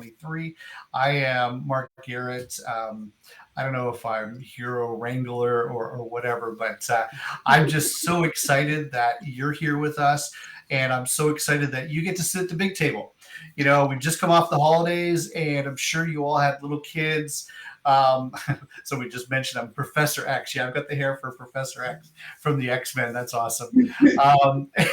2023. I am Mark Garrett. I don't know if I'm hero wrangler or whatever, but I'm just so excited that you're here with us. And I'm so excited that you get to sit at the big table. You know, we've just come off the holidays, and I'm sure you all have little kids. So we just mentioned I'm Professor X. Yeah, I've got the hair for Professor X from the X-Men. That's awesome.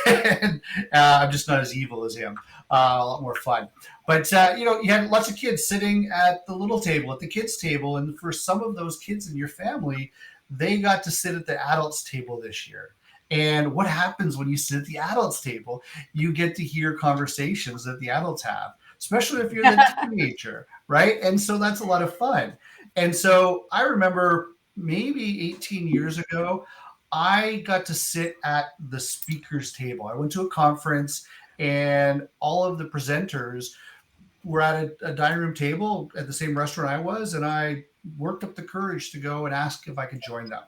And I'm just not as evil as him. A lot more fun. But, you know, you had lots of kids sitting at the little table, at the kids' table. And for some of those kids in your family, they got to sit at the adults' table this year. And what happens when you sit at the adults' table? You get to hear conversations that the adults have, especially if you're the teenager, right? And so that's a lot of fun. And so I remember maybe 18 years ago, I got to sit at the speaker's table. I went to a conference, and all of the presenters were at a dining room table at the same restaurant I was, and I worked up the courage to go and ask if I could join them.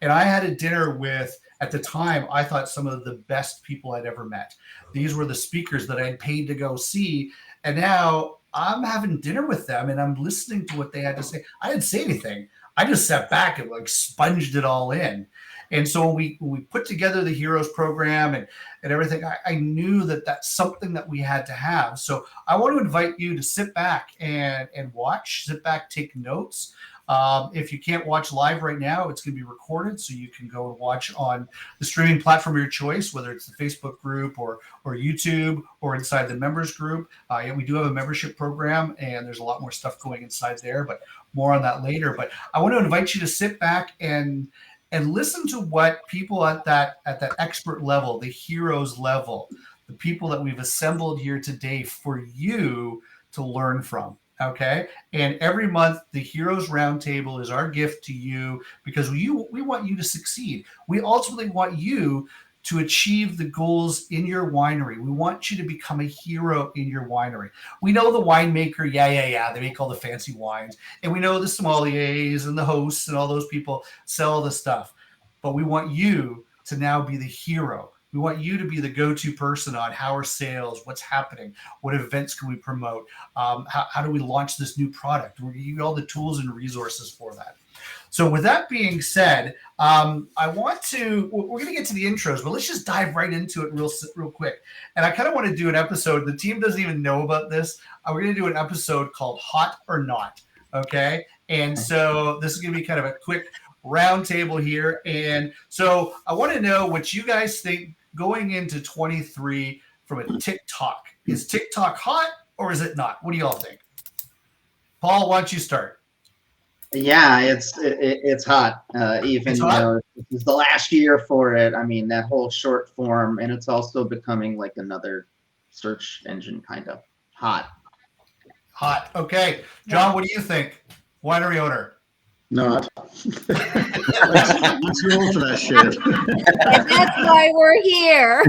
And I had a dinner with, at the time, I thought some of the best people I'd ever met. These were the speakers that I'd paid to go see. And now I'm having dinner with them, and I'm listening to what they had to say. I didn't say anything. I just sat back and like sponged it all in. And so when we put together the Heroes program and everything, I knew that that's something that we had to have. So I want to invite you to sit back and watch, sit back, take notes. If you can't watch live right now, it's going to be recorded, so you can go and watch on the streaming platform of your choice, whether it's the Facebook group or YouTube or inside the members group. Yeah, we do have a membership program, and there's a lot more stuff going inside there, but more on that later. But I want to invite you to sit back and listen to what people at that expert level, the heroes level, the people that we've assembled here today for you to learn from. Okay. And every month, the Heroes Roundtable is our gift to you because we want you to succeed. We ultimately want you to achieve the goals in your winery. We want you to become a hero in your winery. We know the winemaker, they make all the fancy wines. And we know the sommeliers and the hosts and all those people sell the stuff. But we want you to now be the hero. We want you to be the go-to person on how are sales, what's happening, what events can we promote, how do we launch this new product? We're giving you all the tools and resources for that. So with that being said, we're going to get to the intros, but let's just dive right into it real quick. And I kind of want to do an episode. The team doesn't even know about this. We're going to do an episode called Hot or Not. Okay. And so this is going to be kind of a quick roundtable here. And so I want to know what you guys think going into 23 from a TikTok. Is TikTok hot or is it not? What do y'all think? Paul, why don't you start? Yeah, it's hot. Even though this is the last year for it. I mean, that whole short form, and it's also becoming like another search engine, kind of hot. Hot. Okay, John, what do you think? Winery owner. Not. Let's roll for that shit. And that's why we're here.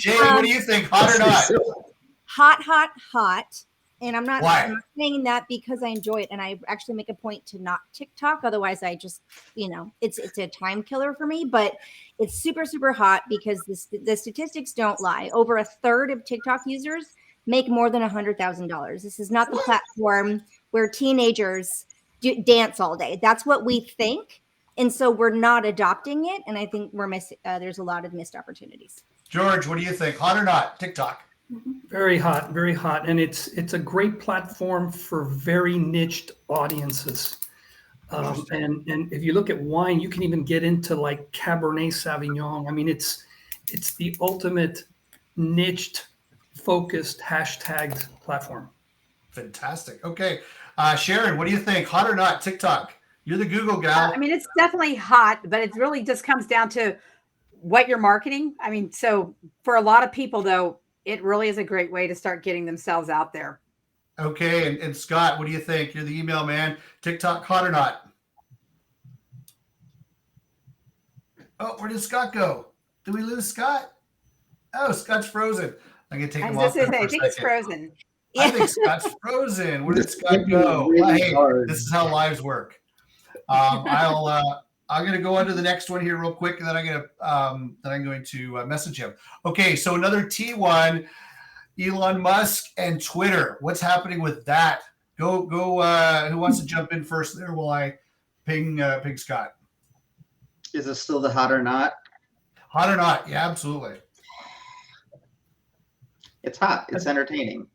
Jay, what do you think? Hot or not? Hot, hot, hot. And I'm not saying that because I enjoy it. And I actually make a point to not TikTok. Otherwise, I just, it's a time killer for me. But it's super, super hot because the statistics don't lie. Over a third of TikTok users make more than $100,000. This is not the platform where teenagers dance all day. That's what we think. And so we're not adopting it. And I think we're missing, there's a lot of missed opportunities. George, what do you think? Hot or not? TikTok. Very hot, very hot. And it's a great platform for very niched audiences. And if you look at wine, you can even get into like Cabernet Sauvignon. I mean, it's the ultimate niched, focused, hashtagged platform. Fantastic. Okay. Sharon, what do you think? Hot or not? TikTok. You're the Google gal. I mean, it's definitely hot, but it really just comes down to what you're marketing. I mean, so for a lot of people, though, it really is a great way to start getting themselves out there. Okay. And Scott, what do you think? You're the email man. TikTok, hot or not? Oh, where did Scott go? Did we lose Scott? Oh, Scott's frozen. I'm going to take him off. I think it's frozen. I think Scott's frozen. Where did Scott go? Hey, this is how lives work. I'm going to go on to the next one here real quick, and then I'm going to message him. Okay, so another T1. Elon Musk and Twitter. What's happening with that? Go. Who wants to jump in first there while I ping Scott? Is it still the hot or not? Hot or not? Yeah, absolutely. It's hot. It's entertaining.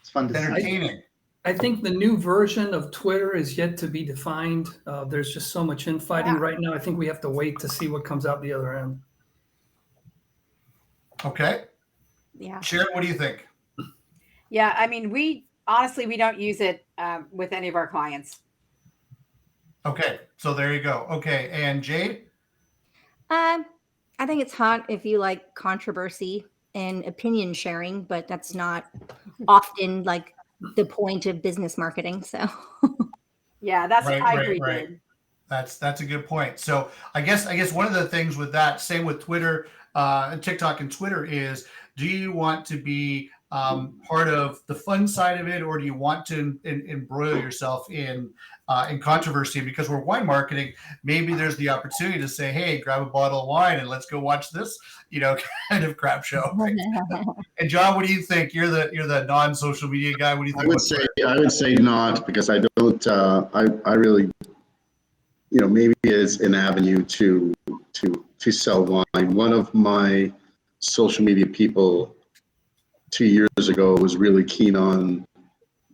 It's fun to see. Entertaining. I think the new version of Twitter is yet to be defined. There's just so much infighting right now. I think we have to wait to see what comes out the other end. Okay. Yeah. Sharon, what do you think? Yeah, I mean, we don't use it with any of our clients. Okay, so there you go. Okay, and Jade? I think it's hot if you like controversy and opinion sharing, but that's not often like the point of business marketing. So Yeah, that's Right, I right, agree. right. Dave. That's a good point. So I guess one of the things with that, same with Twitter, TikTok and Twitter is, do you want to be part of the fun side of it, or do you want to embroil yourself in controversy? Because we're wine marketing, maybe there's the opportunity to say, hey, grab a bottle of wine and let's go watch this, kind of crap show. Right? And John, what do you think? You're the non-social media guy. What do you think? I would say not, because I don't. I really, maybe it's an avenue to sell wine. One of my social media people 2 years ago was really keen on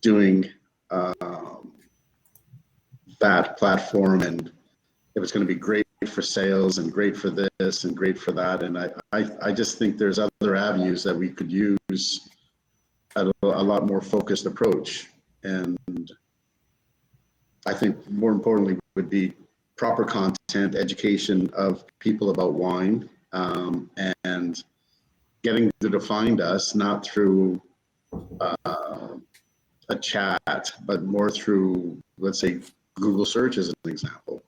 doing that platform, and it was going to be great for sales and great for this and great for that. And I just think there's other avenues that we could use a lot more focused approach. And I think more importantly would be proper content, education of people about wine, and getting them to find us, not through a chat, but more through, let's say, Google search as an example.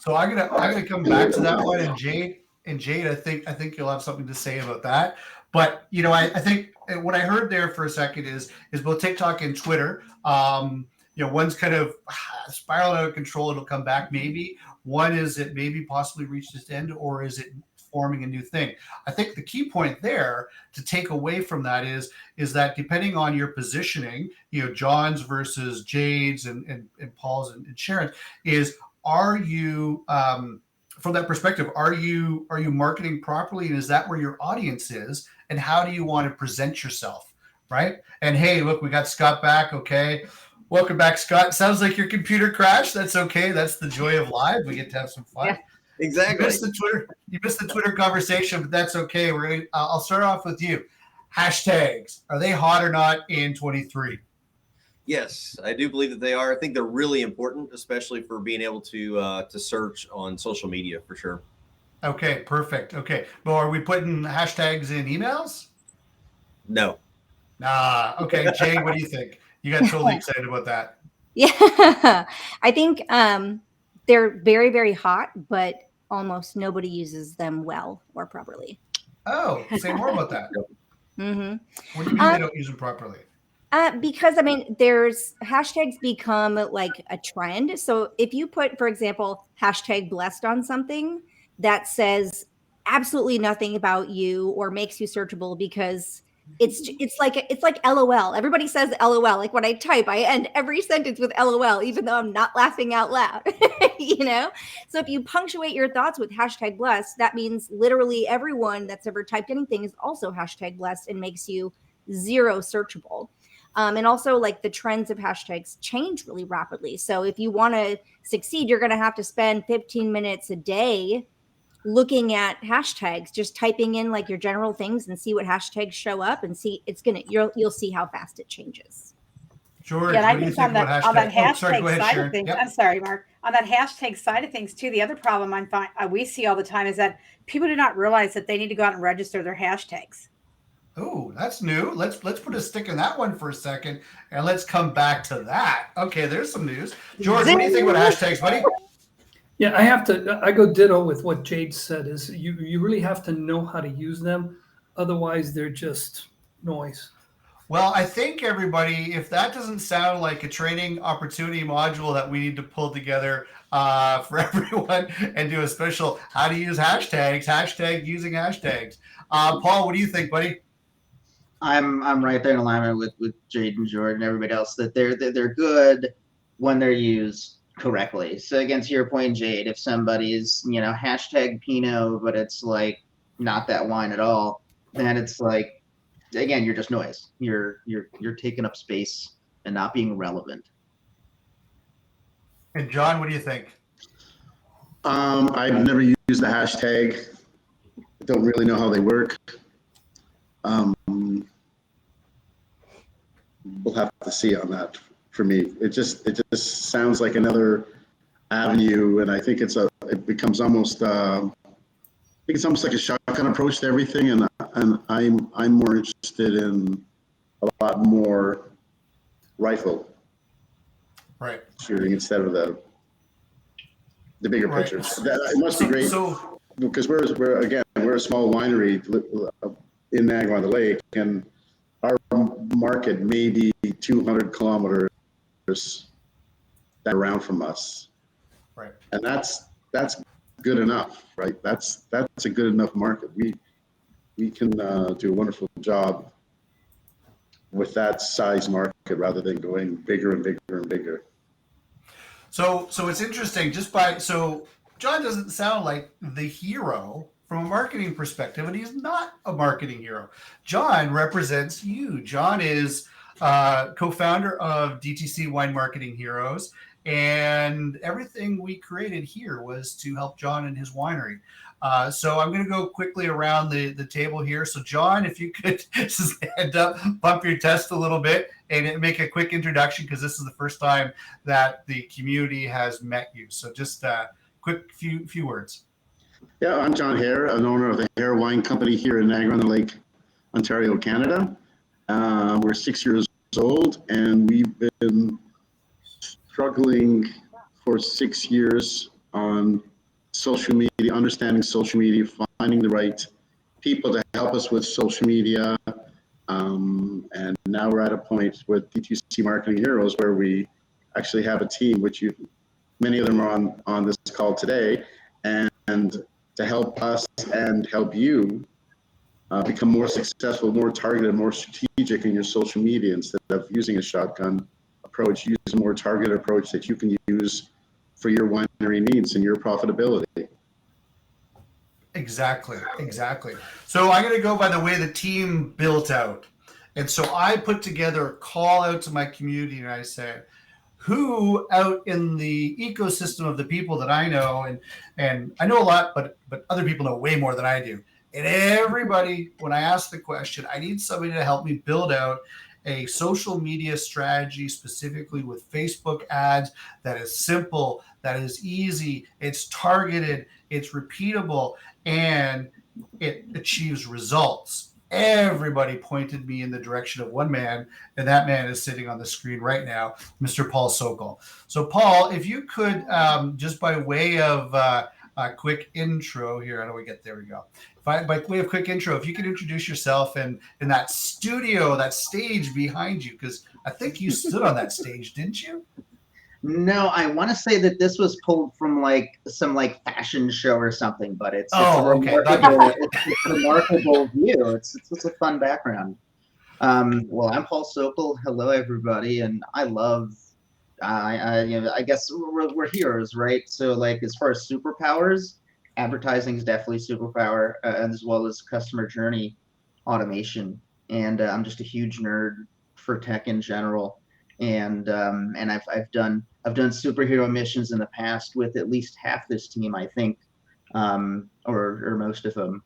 So I'm gonna come back to that one, and Jade, I think you'll have something to say about that. But I think what I heard there for a second is both TikTok and Twitter. One's kind of spiraling out of control. It'll come back maybe. One is it maybe possibly reached its end, or is it forming a new thing? I think the key point there to take away from that is that depending on your positioning, John's versus Jade's and Paul's and Sharon's, is, are you from that perspective, are you marketing properly, and is that where your audience is, and how do you want to present yourself, right? And hey, look, we got Scott back. Okay, welcome back, Scott. Sounds like your computer crashed. That's okay. That's the joy of live. We get to have some fun. Yeah, exactly. You missed the Twitter conversation, but that's okay. I'll start off with you. Hashtags, are they hot or not in 23? Yes, I do believe that they are. I think they're really important, especially for being able to search on social media, for sure. Okay, perfect. Okay, well, are we putting hashtags in emails? No. Okay, Jay, what do you think? You got totally excited about that. Yeah, I think they're very, very hot, but almost nobody uses them well or properly. Oh, say more about that. Mm-hmm. What do you mean they don't use them properly? Because there's hashtags become like a trend. So if you put, for example, hashtag blessed on something that says absolutely nothing about you or makes you searchable, because it's like LOL. Everybody says LOL. Like when I type, I end every sentence with LOL, even though I'm not laughing out loud. So if you punctuate your thoughts with hashtag blessed, that means literally everyone that's ever typed anything is also hashtag blessed and makes you zero searchable. And also, like, the trends of hashtags change really rapidly. So if you want to succeed, you're going to have to spend 15 minutes a day looking at hashtags, just typing in like your general things and see what hashtags show up, and see you'll see how fast it changes. George, Yeah, what do you think about on that hashtags? hashtag side of things, Yep. I'm sorry, Mark. On that hashtag side of things too, the other problem we see all the time is that people do not realize that they need to go out and register their hashtags. Oh, that's new. Let's put a stick in that one for a second, and let's come back to that. Okay, there's some news. George, what do you think about hashtags, buddy? Yeah, I go ditto with what Jade said. Is you really have to know how to use them, otherwise they're just noise. Well, I think everybody, if that doesn't sound like a training opportunity module that we need to pull together for everyone and do a special how to use hashtags, hashtag using hashtags. Paul, what do you think, buddy? I'm right there in alignment with Jade and Jordan and everybody else that they're good when they're used correctly. So again, to your point, Jade, if somebody's hashtag Pinot, but it's like not that wine at all, then it's like, again, you're just noise. You're taking up space and not being relevant. And John, what do you think? I've never used the hashtag. I don't really know how they work. We'll have to see on that. For me, it just sounds like another avenue, and I think it becomes almost I think it's almost like a shotgun approach to everything, and I'm more interested in a lot more rifle Right. shooting instead of the bigger Right. pictures. It must be great because we're a small winery in Niagara-on-the-Lake, and our market may be 200 kilometers around from us. Right. And that's good enough, right? That's a good enough market. We can do a wonderful job with that size market rather than going bigger and bigger and bigger. So it's interesting. So John doesn't sound like the hero from a marketing perspective, and he's not a marketing hero. John represents you. John is co-founder of DTC Wine Marketing Heroes, and everything we created here was to help John and his winery. So I'm going to go quickly around the table here. So John, if you could stand up, bump your chest a little bit, and make a quick introduction, because this is the first time that the community has met you. So just quick few words. Yeah, I'm John Hare, an owner of the Hare Wine Company here in Niagara-on-the-Lake, Ontario, Canada. We're 6 years old, and we've been struggling for 6 years on social media, understanding social media, finding the right people to help us with social media. And now we're at a point with DTC Marketing Heroes where we actually have a team, which many of them are on this call today, and to help us and help you become more successful, more targeted, more strategic in your social media. Instead of using a shotgun approach, use a more targeted approach that you can use for your winery needs and your profitability. Exactly. So I'm going to go by the way the team built out. And so I put together a call out to my community, and I said, who out in the ecosystem of the people that I know, and I know a lot, but other people know way more than I do. And everybody, when I asked the question, I need somebody to help me build out a social media strategy, specifically with Facebook ads, that is simple, that is easy, it's targeted, it's repeatable, and it achieves results. Everybody pointed me in the direction of one man, and that man is sitting on the screen right now, Mr. Paul Sokol. So Paul, if you could, just by way of a quick intro here, how do we get there? We go. By way of quick intro, if you could introduce yourself and that studio, that stage behind you, because I think you stood on that stage, didn't you? No, I want to say that this was pulled from some fashion show or something, but it's a remarkable view. It's a fun background. Well, I'm Paul Sokol. Hello, everybody, and I love. I guess we're heroes, right? So, as far as superpowers, advertising is definitely superpower, as well as customer journey automation. And I'm just a huge nerd for tech in general. And I've done superhero missions in the past with at least half this team, I think, or most of them.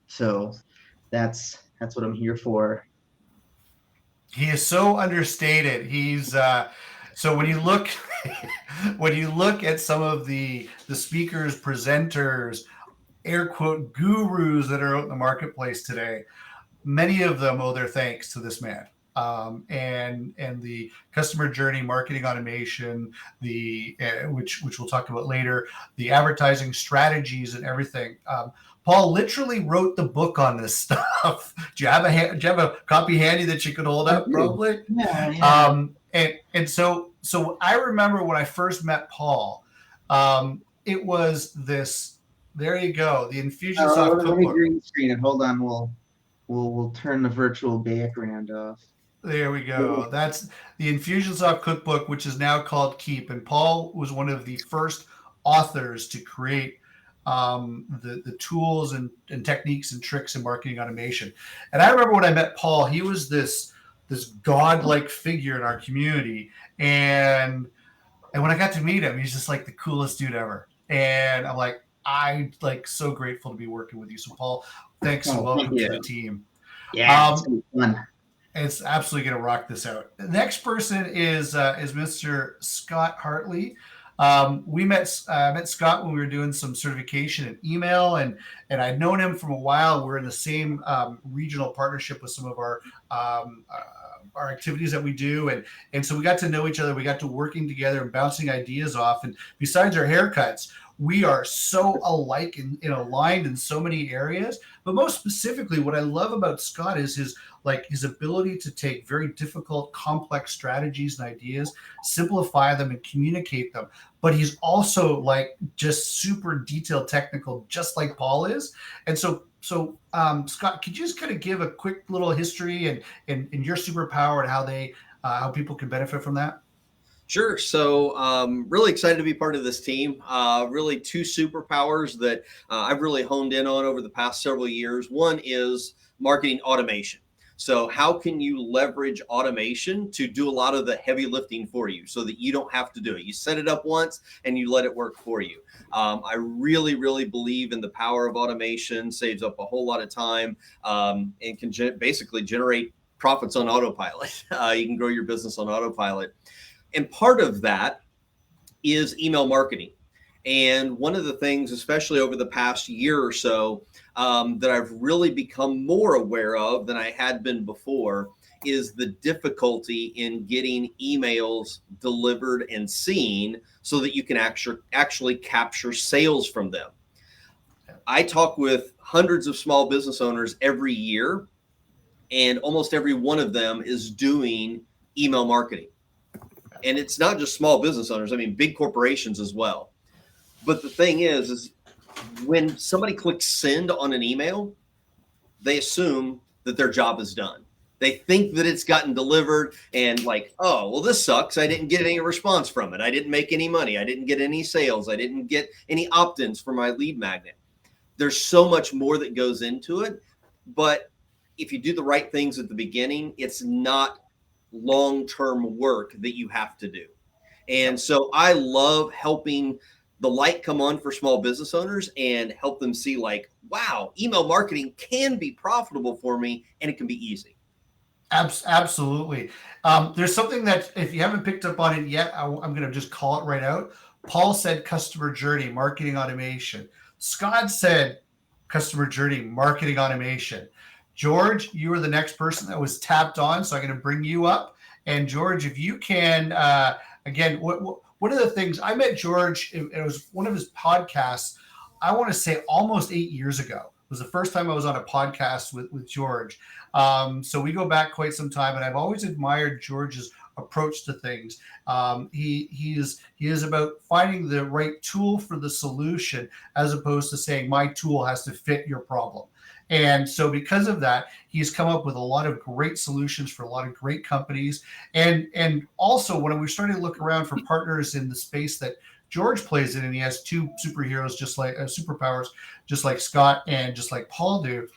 So that's what I'm here for. He is so understated. He's so when you look at some of the speakers, presenters, air quote gurus that are out in the marketplace today, many of them owe their thanks to this man. And the customer journey marketing automation, which we'll talk about later, the advertising strategies and everything. Paul literally wrote the book on this stuff. Do you have a copy handy that you could hold up? Probably. Yeah. And so I remember when I first met Paul, it was this. There you go, the Infusionsoft cookbook. Let me green screen it. Hold on, we'll we'll turn the virtual background off. There we go. That's the Infusionsoft cookbook, which is now called Keep. And Paul was one of the first authors to create the tools and techniques and tricks in marketing automation. And I remember when I met Paul, he was this godlike figure in our community. And when I got to meet him, he's just like the coolest dude ever. And I'm so grateful to be working with you. So Paul, thanks and welcome to the team. Yeah, it's gonna be fun. It's absolutely going to rock this out. The next person is Mr. Scott Hartley. We met Scott when we were doing some certification in email, and I'd known him from a while. We're in the same regional partnership with some of our activities that we do, and so we got to know each other. We got to working together and bouncing ideas off. And besides our haircuts, we are so alike and aligned in so many areas. But most specifically, what I love about Scott is his ability to take very difficult, complex strategies and ideas, simplify them and communicate them. But he's also just super detailed technical, just like Paul is. And so Scott, could you just kind of give a quick little history and your superpower and how people can benefit from that? Sure. So really excited to be part of this team. Really two superpowers that I've really honed in on over the past several years. One is marketing automation. So how can you leverage automation to do a lot of the heavy lifting for you so that you don't have to do it? You set it up once and you let it work for you. I really, really believe in the power of automation, saves up a whole lot of time, and can basically generate profits on autopilot. You can grow your business on autopilot. And part of that is email marketing. And one of the things, especially over the past year or so, that I've really become more aware of than I had been before is the difficulty in getting emails delivered and seen so that you can actually capture sales from them. I talk with hundreds of small business owners every year, and almost every one of them is doing email marketing. And it's not just small business owners, I mean, big corporations as well. But the thing is when somebody clicks send on an email, they assume that their job is done. They think that it's gotten delivered and oh, well, this sucks. I didn't get any response from it. I didn't make any money. I didn't get any sales. I didn't get any opt-ins for my lead magnet. There's so much more that goes into it. But if you do the right things at the beginning, it's not long-term work that you have to do. And so I love helping the light come on for small business owners and help them see wow, email marketing can be profitable for me and it can be easy. Absolutely. There's something that if you haven't picked up on it yet, I'm going to just call it right out. Paul said customer journey, marketing automation. Scott said customer journey, marketing automation. George, you were the next person that was tapped on, so I'm going to bring you up. And George, if you can, again, one of the things, I met George, it was one of his podcasts, I want to say almost 8 years ago. It was the first time I was on a podcast with George. So we go back quite some time, and I've always admired George's approach to things. He is about finding the right tool for the solution, as opposed to saying my tool has to fit your problem. And so because of that, he's come up with a lot of great solutions for a lot of great companies. And also when we started to look around for partners in the space that George plays in, and he has two superheroes, just like superpowers, just like Scott and just like Paul do,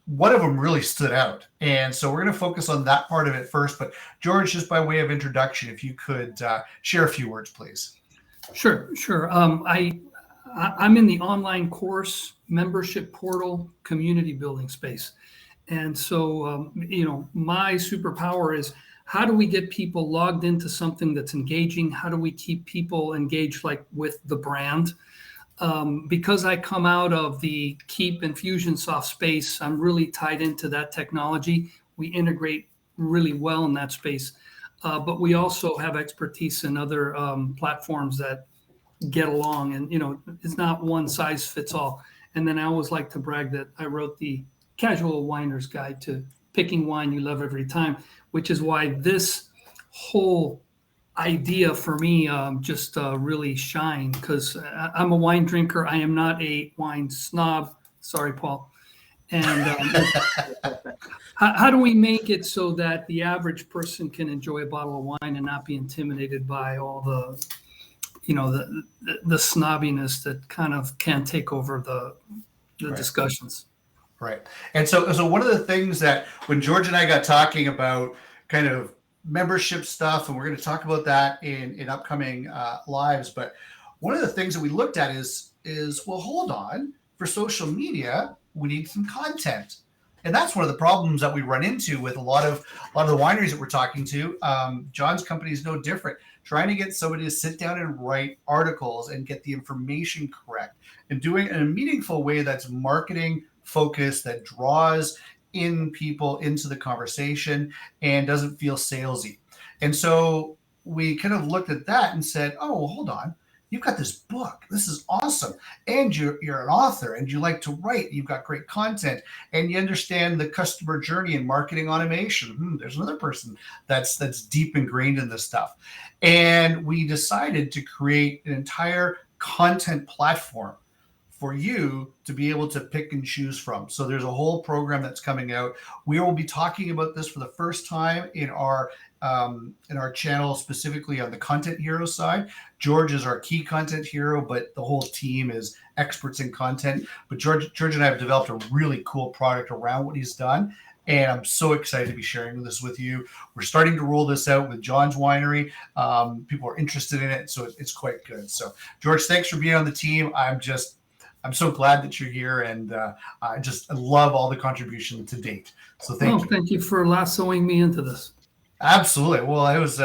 one of them really stood out. And so we're going to focus on that part of it first. But George, just by way of introduction, if you could share a few words, please. Sure. I'm in the online course membership portal community building space. And so, my superpower is how do we get people logged into something that's engaging? How do we keep people engaged with the brand? Because I come out of the Keep Infusionsoft space, I'm really tied into that technology. We integrate really well in that space. But we also have expertise in other platforms that get along, and it's not one size fits all. And then I always like to brag that I wrote the Casual Winer's Guide to Picking Wine You Love Every Time, which is why this whole idea for me just really shined, because I'm a wine drinker. I am not a wine snob. Sorry, Paul. And how do we make it so that the average person can enjoy a bottle of wine and not be intimidated by all the, the snobbiness that kind of can take over the Right. discussions? Right. And so one of the things that when George and I got talking about kind of membership stuff, and we're going to talk about that in upcoming lives, but one of the things that we looked at is, well, hold on, for social media, we need some content. And that's one of the problems that we run into with a lot of the wineries that we're talking to. John's company is no different. Trying to get somebody to sit down and write articles and get the information correct and doing it in a meaningful way that's marketing focused, that draws in people into the conversation and doesn't feel salesy. And so we kind of looked at that and said, oh, well, hold on. You've got this book. This is awesome. And you're an author and you like to write. You've got great content and you understand the customer journey and marketing automation. There's another person that's deep ingrained in this stuff. And we decided to create an entire content platform for you to be able to pick and choose from. So there's a whole program that's coming out. We will be talking about this for the first time in our channel, specifically on the content hero side. George is our key content hero, but the whole team is experts in content. But George and I have developed a really cool product around what he's done. And I'm so excited to be sharing this with you. We're starting to roll this out with John's Winery. People are interested in it, so it's quite good. So George, thanks for being on the team. I'm so glad that you're here, and I love all the contribution to date. So thank you. Thank you for lassoing me into this. Absolutely. Well, it was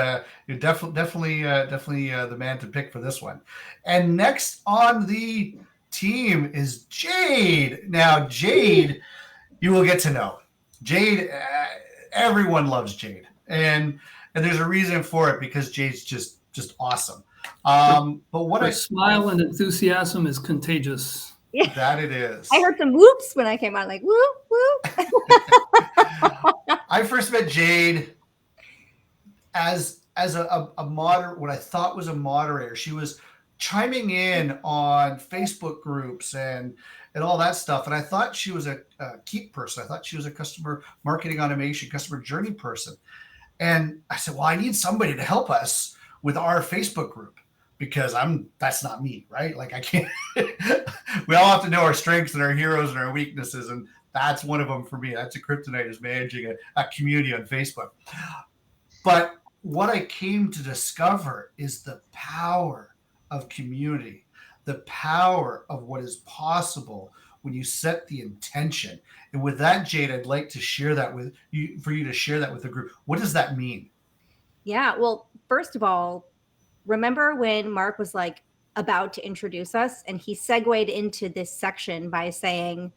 you're definitely the man to pick for this one. And next on the team is Jade. Now, Jade, you will get to know. Jade, everyone loves Jade, and there's a reason for it because Jade's just awesome. But what Her smile and enthusiasm is contagious. Yeah. That it is. I heard some whoops when I came on, like whoop whoop. I first met Jade as a moderator, what I thought was a moderator. She was chiming in on Facebook groups and all that stuff. And I thought she was a Keep person. I thought she was a customer marketing automation, customer journey person. And I said, well, I need somebody to help us with our Facebook group because that's not me, right? Like I can't, we all have to know our strengths and our heroes and our weaknesses. And that's one of them for me. That's a kryptonite, is managing a community on Facebook. But what I came to discover is the power of community, the power of what is possible when you set the intention. And with that, Jade, I'd like to share that with you, for you to share that with the group. What does that mean? Yeah, well, first of all, remember when Mark was like about to introduce us and he segued into this section by saying,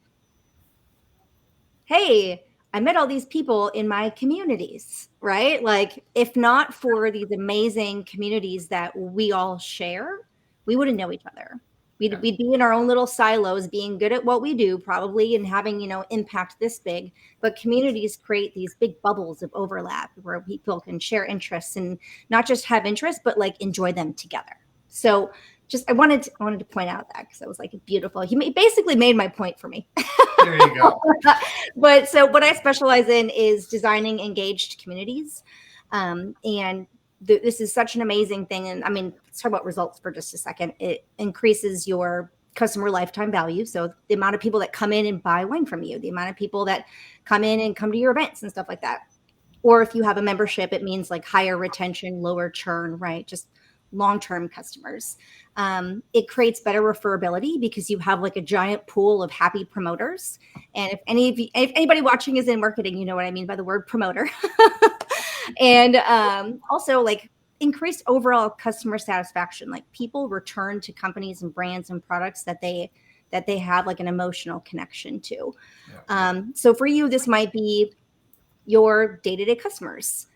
hey, I met all these people in my communities, right? Like, if not for these amazing communities that we all share, we wouldn't know each other. We'd be in our own little silos, being good at what we do, probably, and having, impact this big. But communities create these big bubbles of overlap where people can share interests and not just have interests, but like enjoy them together. So I wanted to point out that because I was like, beautiful. He basically made my point for me. There you go. But so what I specialize in is designing engaged communities. And this is such an amazing thing. And I mean, let's talk about results for just a second. It increases your customer lifetime value. So the amount of people that come in and buy wine from you, the amount of people that come in and come to your events and stuff like that. Or if you have a membership, it means like higher retention, lower churn, right? Just long-term customers. It creates better referability because you have like a giant pool of happy promoters. And if anybody watching is in marketing, you know what I mean by the word promoter. And also like increased overall customer satisfaction. Like people return to companies and brands and products that they have like an emotional connection to. Yeah. So for you, this might be your day-to-day customers.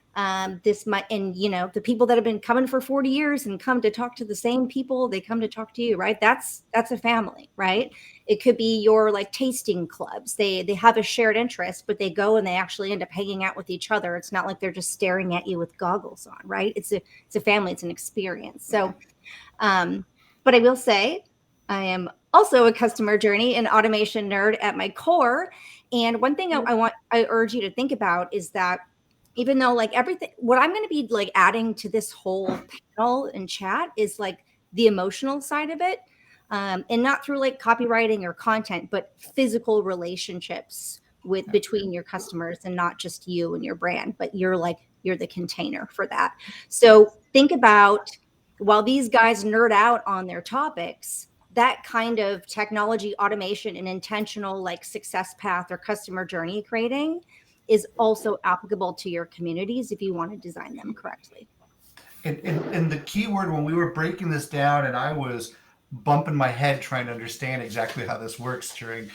This might, and the people that have been coming for 40 years and come to talk to the same people, they come to talk to you, right? That's a family, right? It could be your like tasting clubs. They have a shared interest, but they go and they actually end up hanging out with each other. It's not like they're just staring at you with goggles on, right? It's a family, it's an experience. So, but I will say I am also a customer journey and automation nerd at my core. And one thing I urge you to think about is that even though like everything, what I'm going to be like adding to this whole panel and chat is like the emotional side of it. And not through like copywriting or content, but physical relationships between your customers, and not just you and your brand, but you're the container for that. So think about, while these guys nerd out on their topics, that kind of technology, automation, and intentional like success path or customer journey creating is also applicable to your communities if you want to design them correctly. And the key word, when we were breaking this down and I was bumping my head trying to understand exactly how this works during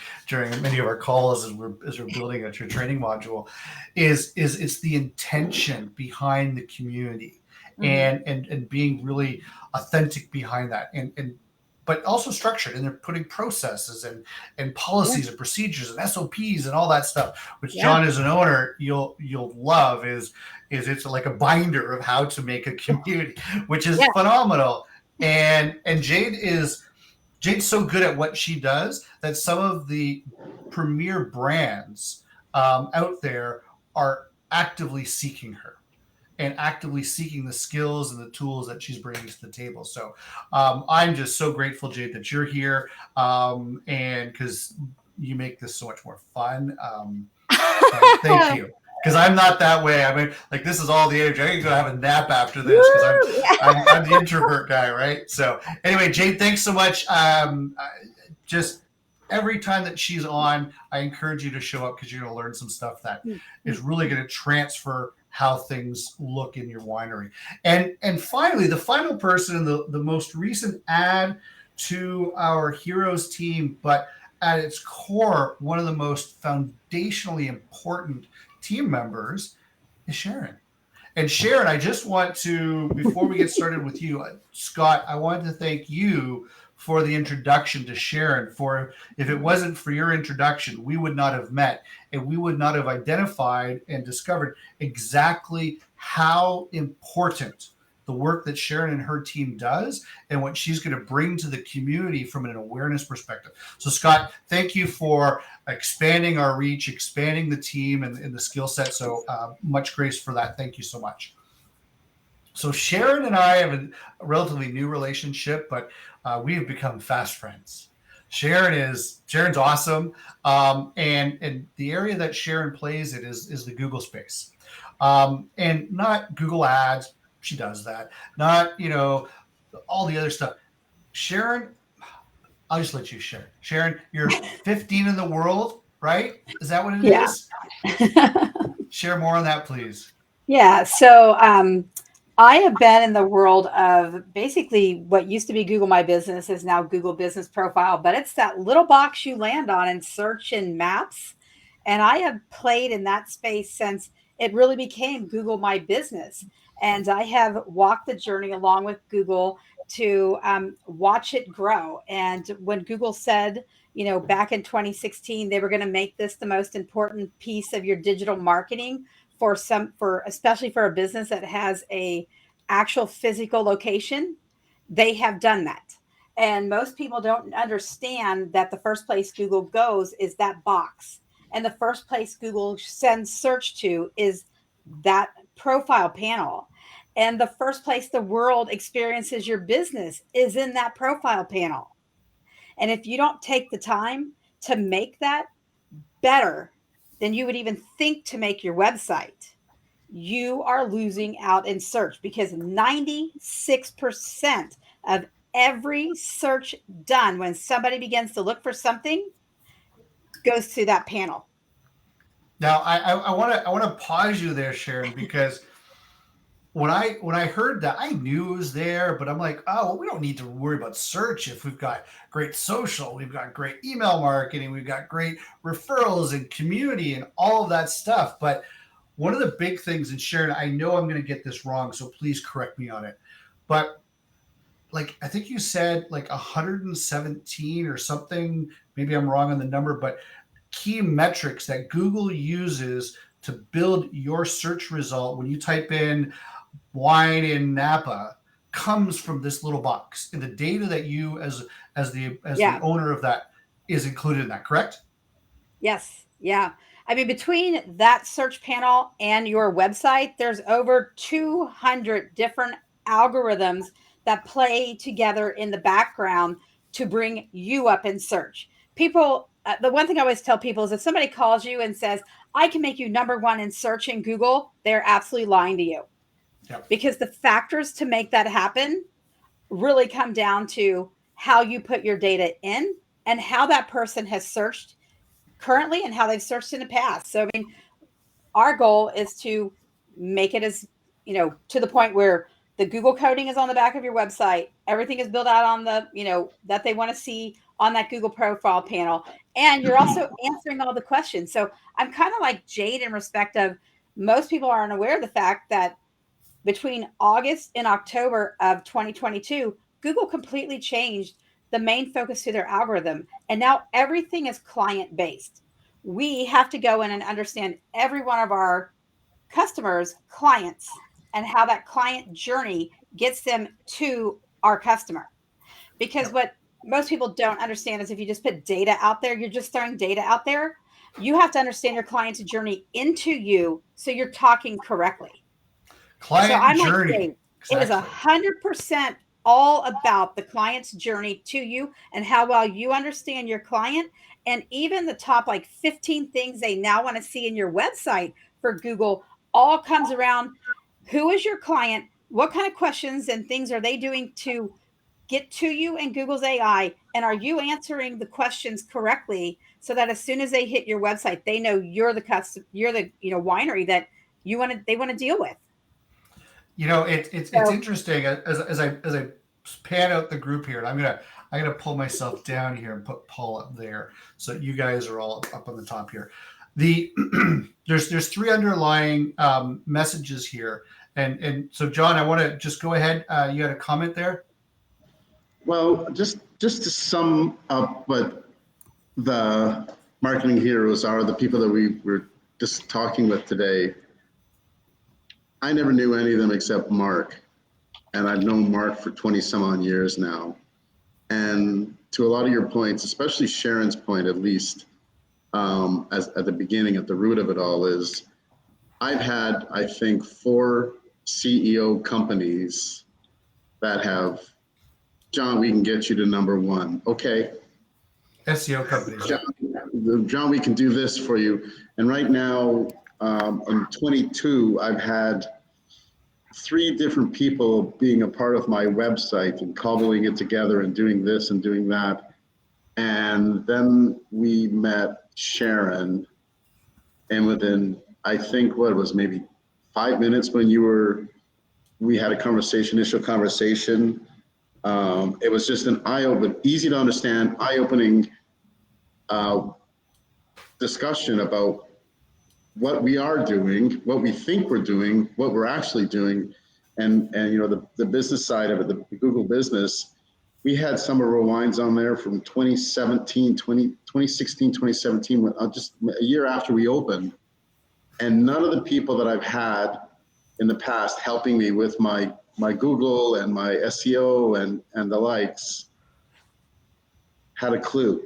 many of our calls as we're building out your training module, is it's the intention behind the community, and being really authentic behind that, and but also structured, and they're putting processes and policies and procedures and SOPs and all that stuff, which John, as an owner, you'll love, is it's like a binder of how to make a community, which is phenomenal. And Jade's so good at what she does that some of the premier brands out there are actively seeking her and actively seeking the skills and the tools that she's bringing to the table. So I'm just so grateful, Jade, that you're here, and because you make this so much more fun. Thank you. Because I'm not that way. I mean, like, this is all the energy. I can go have a nap after this because I'm the introvert guy, right? So anyway, Jade, thanks so much. Just every time that she's on, I encourage you to show up, because you're going to learn some stuff that is really going to transfer how things look in your winery. And finally, the final person, the most recent add to our Heroes team, but at its core, one of the most foundationally important team members, is Sharon. And Sharon, I just want to, before we get started with you, Scott, I wanted to thank you for the introduction to Sharon. For if it wasn't for your introduction, we would not have met, and we would not have identified and discovered exactly how important the work that Sharon and her team does and what she's going to bring to the community from an awareness perspective. So Scott, thank you for expanding our reach, expanding the team and the skill set. So much grace for that. Thank you so much. So Sharon and I have a relatively new relationship, but we have become fast friends. Sharon's awesome. And the area that Sharon plays in is the Google space. And not Google Ads. She does that. Not, all the other stuff. Sharon, I'll just let you share. Sharon, you're 15 in the world, right? Is that what it is? Share more on that, please. Yeah. So I have been in the world of basically what used to be Google My Business is now Google Business Profile, but it's that little box you land on in search and maps. And I have played in that space since it really became Google My Business. And I have walked the journey along with Google to watch it grow. And when Google said, back in 2016, they were going to make this the most important piece of your digital marketing especially for a business that has a actual physical location, they have done that. And most people don't understand that the first place Google goes is that box. And the first place Google sends search to is that profile panel. And the first place the world experiences your business is in that profile panel. And if you don't take the time to make that better than you would even think to make your website, you are losing out in search, because 96% of every search done when somebody begins to look for something goes to that panel. Now, I want to pause you there, Sharon, because when I heard that, I knew it was there, but I'm like, oh, well, we don't need to worry about search if we've got great social, we've got great email marketing, we've got great referrals and community and all of that stuff. But one of the big things, and Sharon, I know I'm going to get this wrong, so please correct me on it, but like, I think you said like 117 or something, maybe I'm wrong on the number, but key metrics that Google uses to build your search result when you type in wine in Napa comes from this little box, and the data that you as the owner of that is included in that, correct? Yes. Yeah. I mean, between that search panel and your website, there's over 200 different algorithms that play together in the background to bring you up in search. People, the one thing I always tell people is if somebody calls you and says, I can make you number one in search in Google, they're absolutely lying to you. Yep. Because the factors to make that happen really come down to how you put your data in and how that person has searched currently and how they've searched in the past. So, I mean, our goal is to make it as, to the point where the Google coding is on the back of your website. Everything is built out on the, that they want to see on that Google profile panel. And you're also answering all the questions. So I'm kind of like Jade in respect of most people aren't aware of the fact that between August and October of 2022, Google completely changed the main focus to their algorithm. And now everything is client based. We have to go in and understand every one of our customers' clients and how that client journey gets them to our customer. Because what most people don't understand is if you just put data out there, you're just throwing data out there. You have to understand your client's journey into you so you're talking correctly. Client so I'm journey. Like, it is 100% all about the client's journey to you and how well you understand your client. And even the top like 15 things they now want to see in your website for Google all comes around who is your client, what kind of questions and things are they doing to get to you in Google's AI, and are you answering the questions correctly so that as soon as they hit your website, they know you're the winery that they want to deal with. It's interesting as I pan out the group here, and I'm gonna pull myself down here and put Paul up there, so you guys are all up on the top here. There's three underlying messages here, and so John, I want to just go ahead. You had a comment there. Well, just to sum up what the marketing heroes are, the people that we were just talking with today. I never knew any of them except Mark, and I've known Mark for 20 some odd years now. And to a lot of your points, especially Sharon's point, at least as at the beginning, at the root of it all, is I've had, I think, 4 CEO companies that have, John, we can get you to number 1. Okay. SEO companies. John, we can do this for you. And right now, in 22, I've had 3 different people being a part of my website and cobbling it together and doing this and doing that. And then we met Sharon, and within, I think, what it was, maybe 5 minutes when we had a initial conversation. It was just an easy to understand, eye-opening discussion about what we are doing, what we think we're doing, what we're actually doing, and the business side of it, the Google business. We had some of our wines on there from 2016, 2017, just a year after we opened, and none of the people that I've had in the past helping me with my Google and my SEO and the likes had a clue.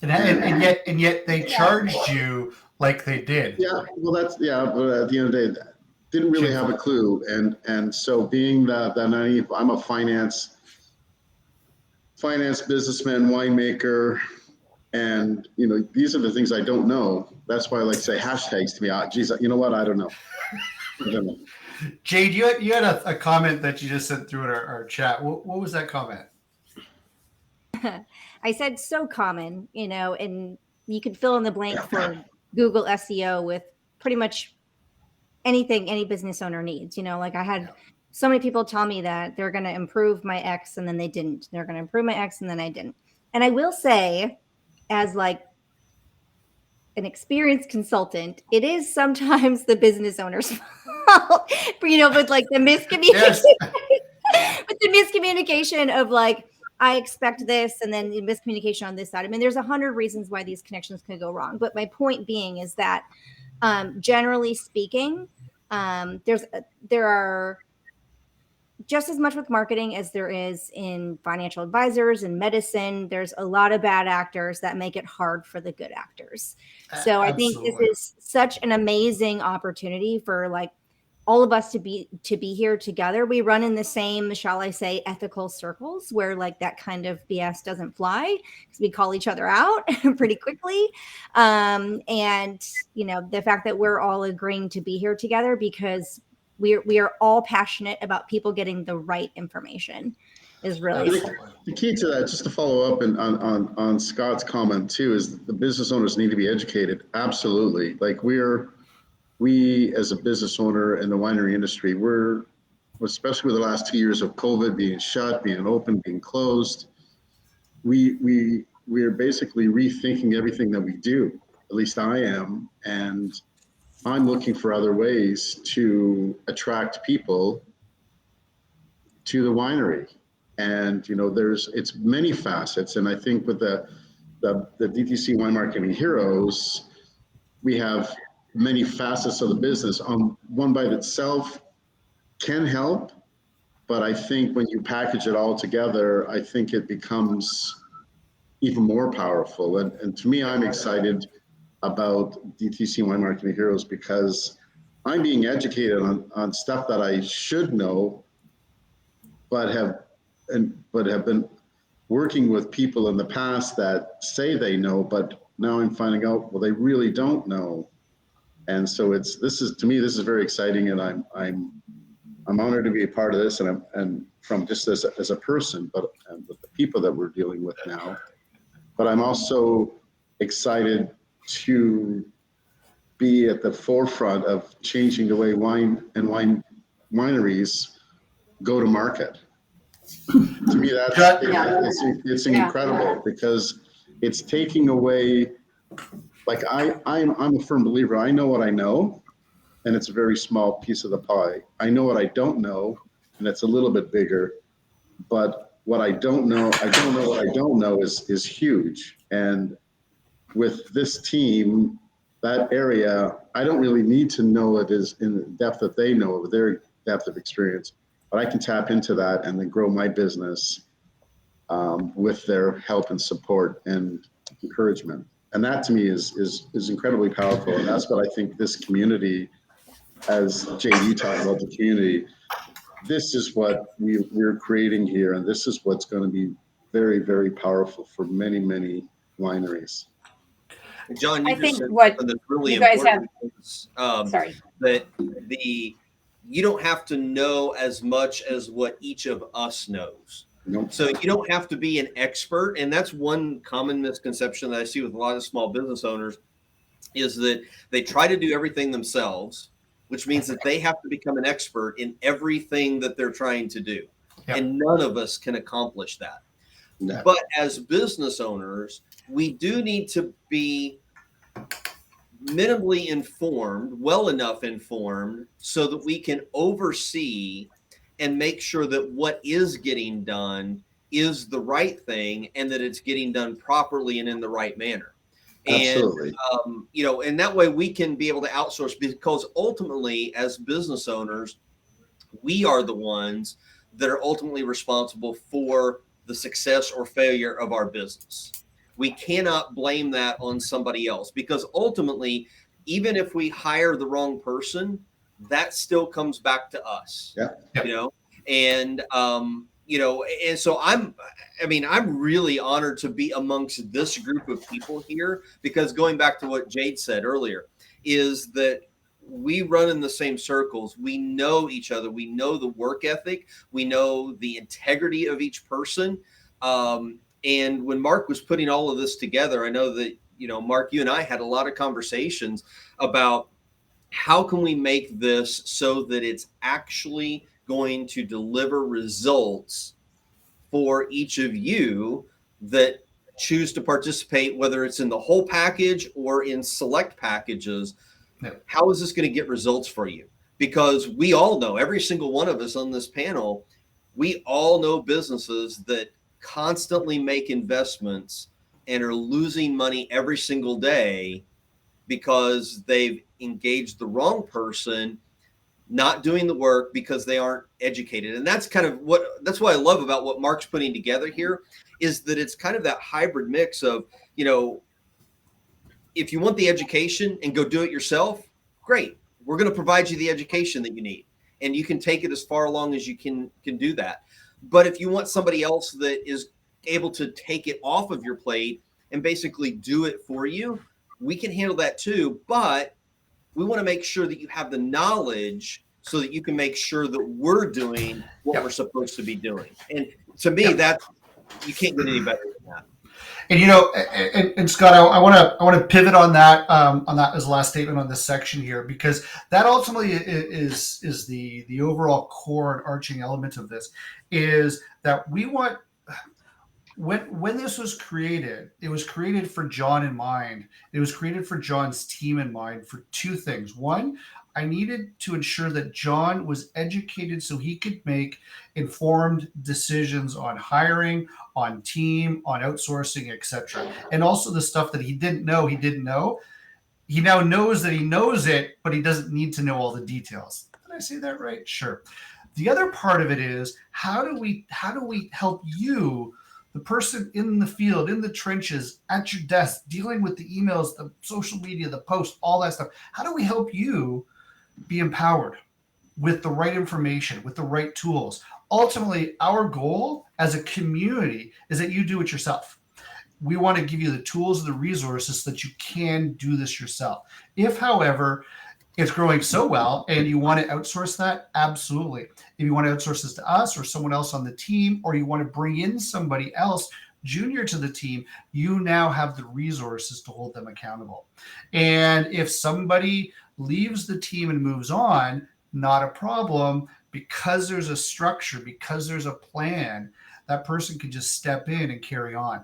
And yet they charged you like they did. Yeah, well, but at the end of the day, didn't really have a clue. And so being that naive, I'm a finance businessman, winemaker, and these are the things I don't know. That's why I like to say hashtags to me. Geez, you know what? I don't know. Jade, you had a comment that you just sent through in our chat. What was that comment? I said so common, and you could fill in the blank for Google SEO with pretty much anything any business owner needs. Like I had so many people tell me that they're going to improve my X and then they didn't. They're going to improve my X and then I didn't. And I will say, as like an experienced consultant, it is sometimes the business owner's fault, but like the miscommunication, but the miscommunication of like, I expect this, and then miscommunication on this side. I mean, there's 100 reasons why these connections could go wrong. But my point being is that, generally speaking, there are just as much with marketing as there is in financial advisors and medicine. There's a lot of bad actors that make it hard for the good actors. So I think this is such an amazing opportunity for like all of us to be here together. We run in the same, shall I say, ethical circles where like that kind of BS doesn't fly because we call each other out pretty quickly. And you know, the fact that we're all agreeing to be here together because we are all passionate about people getting the right information is really the key to that, just to follow up and on Scott's comment too, is the business owners need to be educated. Absolutely. Like we as a business owner in the winery industry, we're, especially with the last 2 years of COVID being shut, being open, being closed, we're basically rethinking everything that we do. At least I am. And I'm looking for other ways to attract people to the winery. And, you know, it's many facets. And I think with the DTC Wine Marketing Heroes, we have many facets of the business. One by itself can help, but I think when you package it all together, I think it becomes even more powerful. And to me, I'm excited about DTC Wine Marketing Heroes because I'm being educated on stuff that I should know, but have been working with people in the past that say they know, but now I'm finding out, well, they really don't know. And so this is very exciting, and I'm honored to be a part of this, and from just as a person, but with the people that we're dealing with now. But I'm also excited to be at the forefront of changing the way wineries go to market. To me, it's incredible because it's taking away. Like I'm a firm believer. I know what I know, and it's a very small piece of the pie. I know what I don't know, and it's a little bit bigger. But what I don't know, I don't know what I don't know is huge. And with this team, that area, I don't really need to know it is in the depth that they know of their depth of experience, but I can tap into that and then grow my business with their help and support and encouragement. And that to me is incredibly powerful. And that's what I think this community, as Jade, you talk about the community, this is what we're creating here. And this is what's going to be very, very powerful for many, many wineries. John, I think what really you guys have, that you don't have to know as much as what each of us knows. Nope. So you don't have to be an expert. And that's one common misconception that I see with a lot of small business owners is that they try to do everything themselves, which means that they have to become an expert in everything that they're trying to do. Yep. And none of us can accomplish that. No. But as business owners, we do need to be minimally informed, well enough informed, so that we can oversee and make sure that what is getting done is the right thing and that it's getting done properly and in the right manner. Absolutely. And, and that way we can be able to outsource, because ultimately as business owners, we are the ones that are ultimately responsible for the success or failure of our business. We cannot blame that on somebody else, because ultimately, even if we hire the wrong person, that still comes back to us. Yeah. And so I'm really honored to be amongst this group of people here, because going back to what Jade said earlier, is that we run in the same circles. We know each other. We know the work ethic. We know the integrity of each person. And when Mark was putting all of this together, I know that, Mark, you and I had a lot of conversations about how can we make this so that it's actually going to deliver results for each of you that choose to participate, whether it's in the whole package or in select packages. No. How is this going to get results for you? Because we all know, every single one of us on this panel, we all know businesses that constantly make investments and are losing money every single day because they've engaged the wrong person not doing the work because they aren't educated. And that's kind of that's what I love about what Mark's putting together here, is that it's kind of that hybrid mix of, if you want the education and go do it yourself, great. We're going to provide you the education that you need, and you can take it as far along as you can do that. But if you want somebody else that is able to take it off of your plate and basically do it for you, we can handle that too. But we want to make sure that you have the knowledge so that you can make sure that we're doing what we're supposed to be doing. And to me, that you can't get any better than that. And and Scott, I want to pivot on that as the last statement on this section here, because that ultimately is the overall core and arching element of this, is that we want, when this was created, it was created for John in mind. It was created for John's team in mind for two things. One, I needed to ensure that John was educated so he could make informed decisions on hiring, on team, on outsourcing, etc. And also the stuff that he didn't know. He now knows that he knows it, but he doesn't need to know all the details. Did I say that right? Sure. The other part of it is, how do we help you, the person in the field, in the trenches, at your desk, dealing with the emails, the social media, the posts, all that stuff? How do we help you be empowered with the right information, with the right tools? Ultimately, our goal as a community is that you do it yourself. We want to give you the tools and the resources so that you can do this yourself. If, however, it's growing so well and you want to outsource that, absolutely. If you want to outsource this to us or someone else on the team, or you want to bring in somebody else junior to the team, you now have the resources to hold them accountable. And if somebody leaves the team and moves on, not a problem, because there's a structure, because there's a plan, that person can just step in and carry on.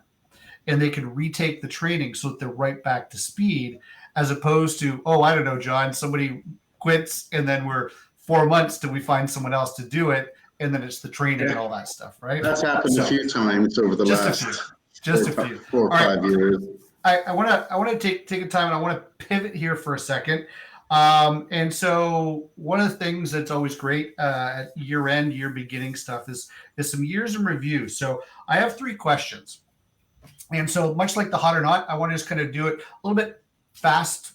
And they can retake the training so that they're right back to speed, as opposed to, oh, I don't know, John, somebody quits and then we're 4 months till we find someone else to do it. And then it's the training and all that stuff, right? That's happened a few times over the last four or 5 years. I want to take a time, and I want to pivot here for a second. And so one of the things that's always great at year end, year beginning stuff is some years in review. So I have 3 questions. And so much like the hot or not, I want to just kind of do it a little bit fast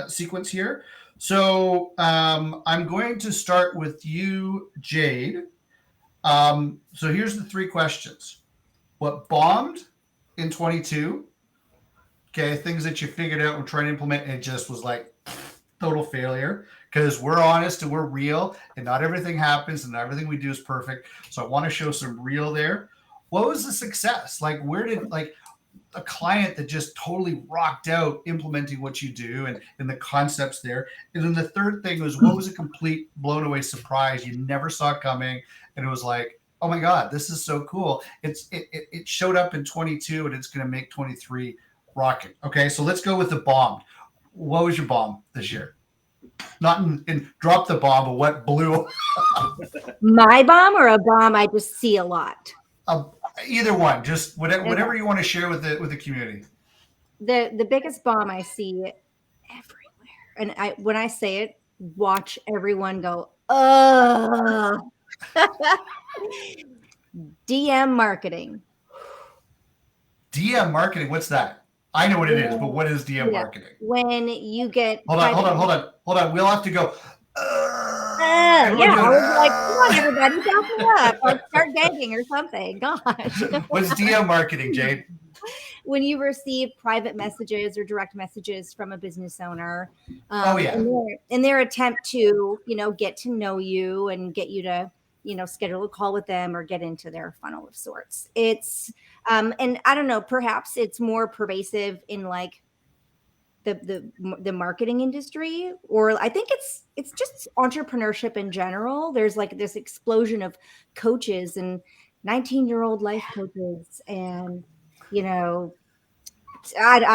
sequence here. So I'm going to start with you, Jade. So here's the 3 questions. What bombed in 22? Okay, things that you figured out and trying to implement, and it just was like total failure, because we're honest and we're real, and not everything happens and not everything we do is perfect. So I want to show some real there. What was the success? Like, where did, like, a client that just totally rocked out implementing what you do and the concepts there? And then the third thing was, what was a complete blown away surprise you never saw coming, and it was like, oh my God, this is so cool. It showed up in 22 and it's going to make 23 rocking. Okay, so let's go with the bomb. What was your bomb this year? Not in drop the bomb, but what blew? My bomb, or a bomb I just see a lot? Either one, just whatever you want to share with the community. The biggest bomb I see everywhere, and when I say it, watch everyone go, oh. DM marketing. DM marketing, what's that? I know what it is, but what is DM marketing? When you get hold on. We'll have to go. I was like, come on, everybody, back me up, or start gagging or something. Gosh. What's DM marketing, Jade? When you receive private messages or direct messages from a business owner, in their attempt to, get to know you and get you to, schedule a call with them or get into their funnel of sorts. It's and I don't know, perhaps it's more pervasive in like the marketing industry, or I think it's just entrepreneurship in general. There's like this explosion of coaches and 19-year-old life coaches, and I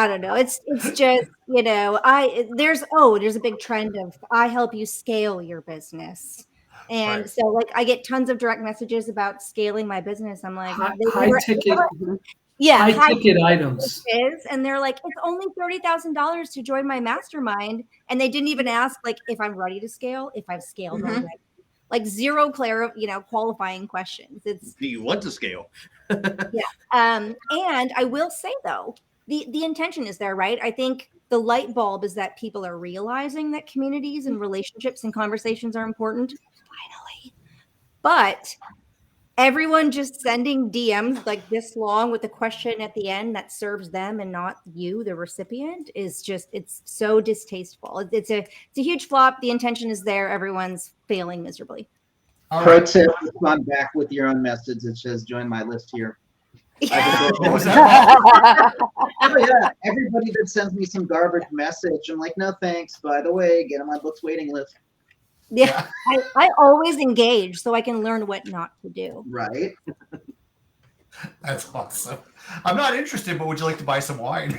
don't know. It's just, there's a big trend of, I help you scale your business. And so like I get tons of direct messages about scaling my business. I'm like, high ticket. Yeah, high ticket items. And they're like, it's only $30,000 to join my mastermind, and they didn't even ask like if I'm ready to scale, if I've scaled already. Like zero qualifying questions. It's Do you want to scale? yeah. And I will say though, the intention is there, right? I think the light bulb is that people are realizing that communities and relationships and conversations are important. Finally, but everyone just sending DMs like this long with a question at the end that serves them and not you, the recipient, is just, it's so distasteful. It's a huge flop. The intention is there. Everyone's failing miserably. Pro tip: respond back with your own message that says "Join my list here." What was that? Oh yeah, everybody that sends me some garbage message, I'm like, no thanks. By the way, get on my books waiting list. Yeah, I always engage so I can learn what not to do. Right. That's awesome. I'm not interested, but would you like to buy some wine?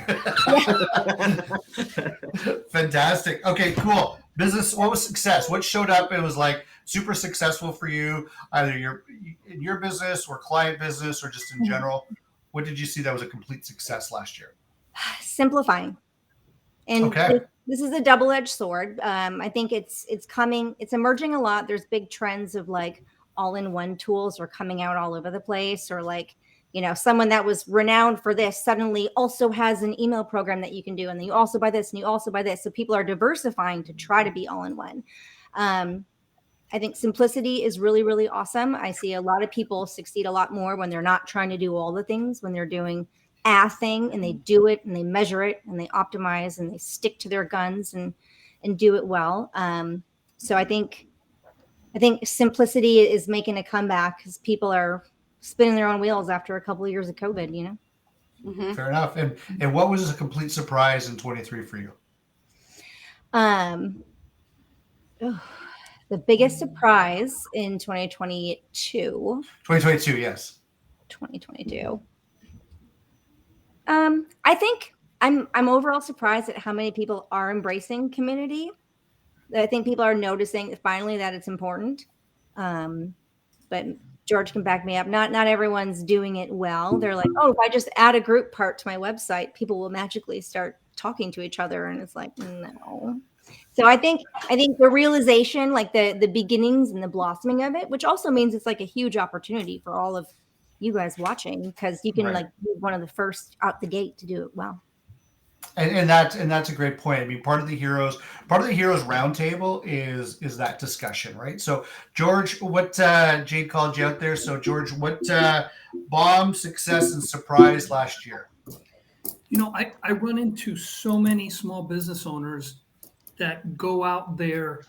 Fantastic. Okay, cool. Business, what was success? What showed up and was like super successful for you, either in your business or client business or just in general? What did you see that was a complete success last year? Simplifying. And okay. This is a double-edged sword. I think it's emerging a lot. There's big trends of like all-in-one tools are coming out all over the place, or like, someone that was renowned for this suddenly also has an email program that you can do. And then you also buy this and you also buy this. So people are diversifying to try to be all-in-one. I think simplicity is really, really awesome. I see a lot of people succeed a lot more when they're not trying to do all the things, when they're doing a thing and they do it and they measure it and they optimize and they stick to their guns and do it well. So I think simplicity is making a comeback because people are spinning their own wheels after a couple of years of COVID, Fair enough. And what was a complete surprise in 23 for you? The biggest surprise in 2022. 2022, yes. 2022. I think I'm overall surprised at how many people are embracing community. I think people are noticing finally that it's important. But George can back me up. Not everyone's doing it well. They're like, oh, if I just add a group part to my website, people will magically start talking to each other. And it's like, no. So I think the realization, like the beginnings and the blossoming of it, which also means it's like a huge opportunity for all of you guys watching, because you can like be one of the first out the gate to do it well. And that's a great point. I mean, part of the heroes roundtable is that discussion, right? So George, what Jade called you out there. So George, what bomb, success, and surprise last year? I run into so many small business owners that go out there